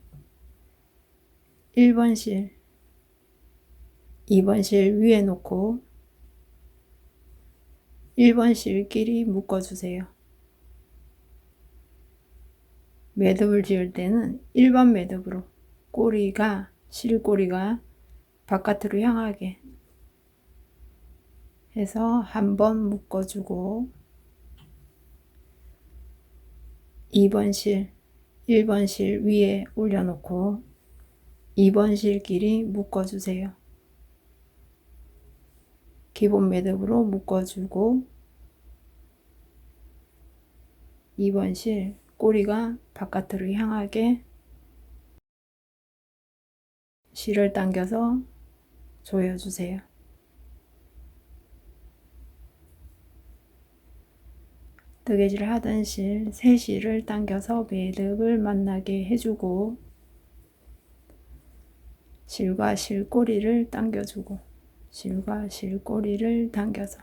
1번 실, 2번 실 위에 놓고 1번 실끼리 묶어주세요. 매듭을 지을 때는 일반 매듭으로 실꼬리가 바깥으로 향하게 해서 한번 묶어주고 2번 실, 1번 실 위에 올려놓고 2번 실끼리 묶어주세요. 기본 매듭으로 묶어주고 2번 실 꼬리가 바깥으로 향하게 실을 당겨서 조여주세요. 뜨개질 하던 실, 새 실을 당겨서 매듭을 만나게 해주고 실과 실꼬리를 당겨주고 실과 실꼬리를 당겨서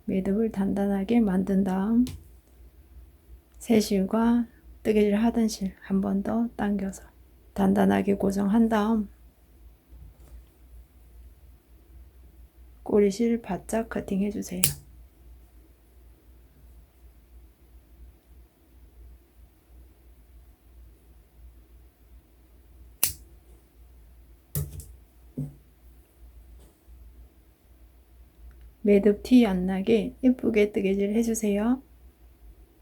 매듭을 단단하게 만든 다음 새 실과 뜨개질 하던 실 한 번 더 당겨서 단단하게 고정한 다음 꼬리실 바짝 커팅 해주세요. 매듭 티 안 나게 예쁘게 뜨개질 해주세요.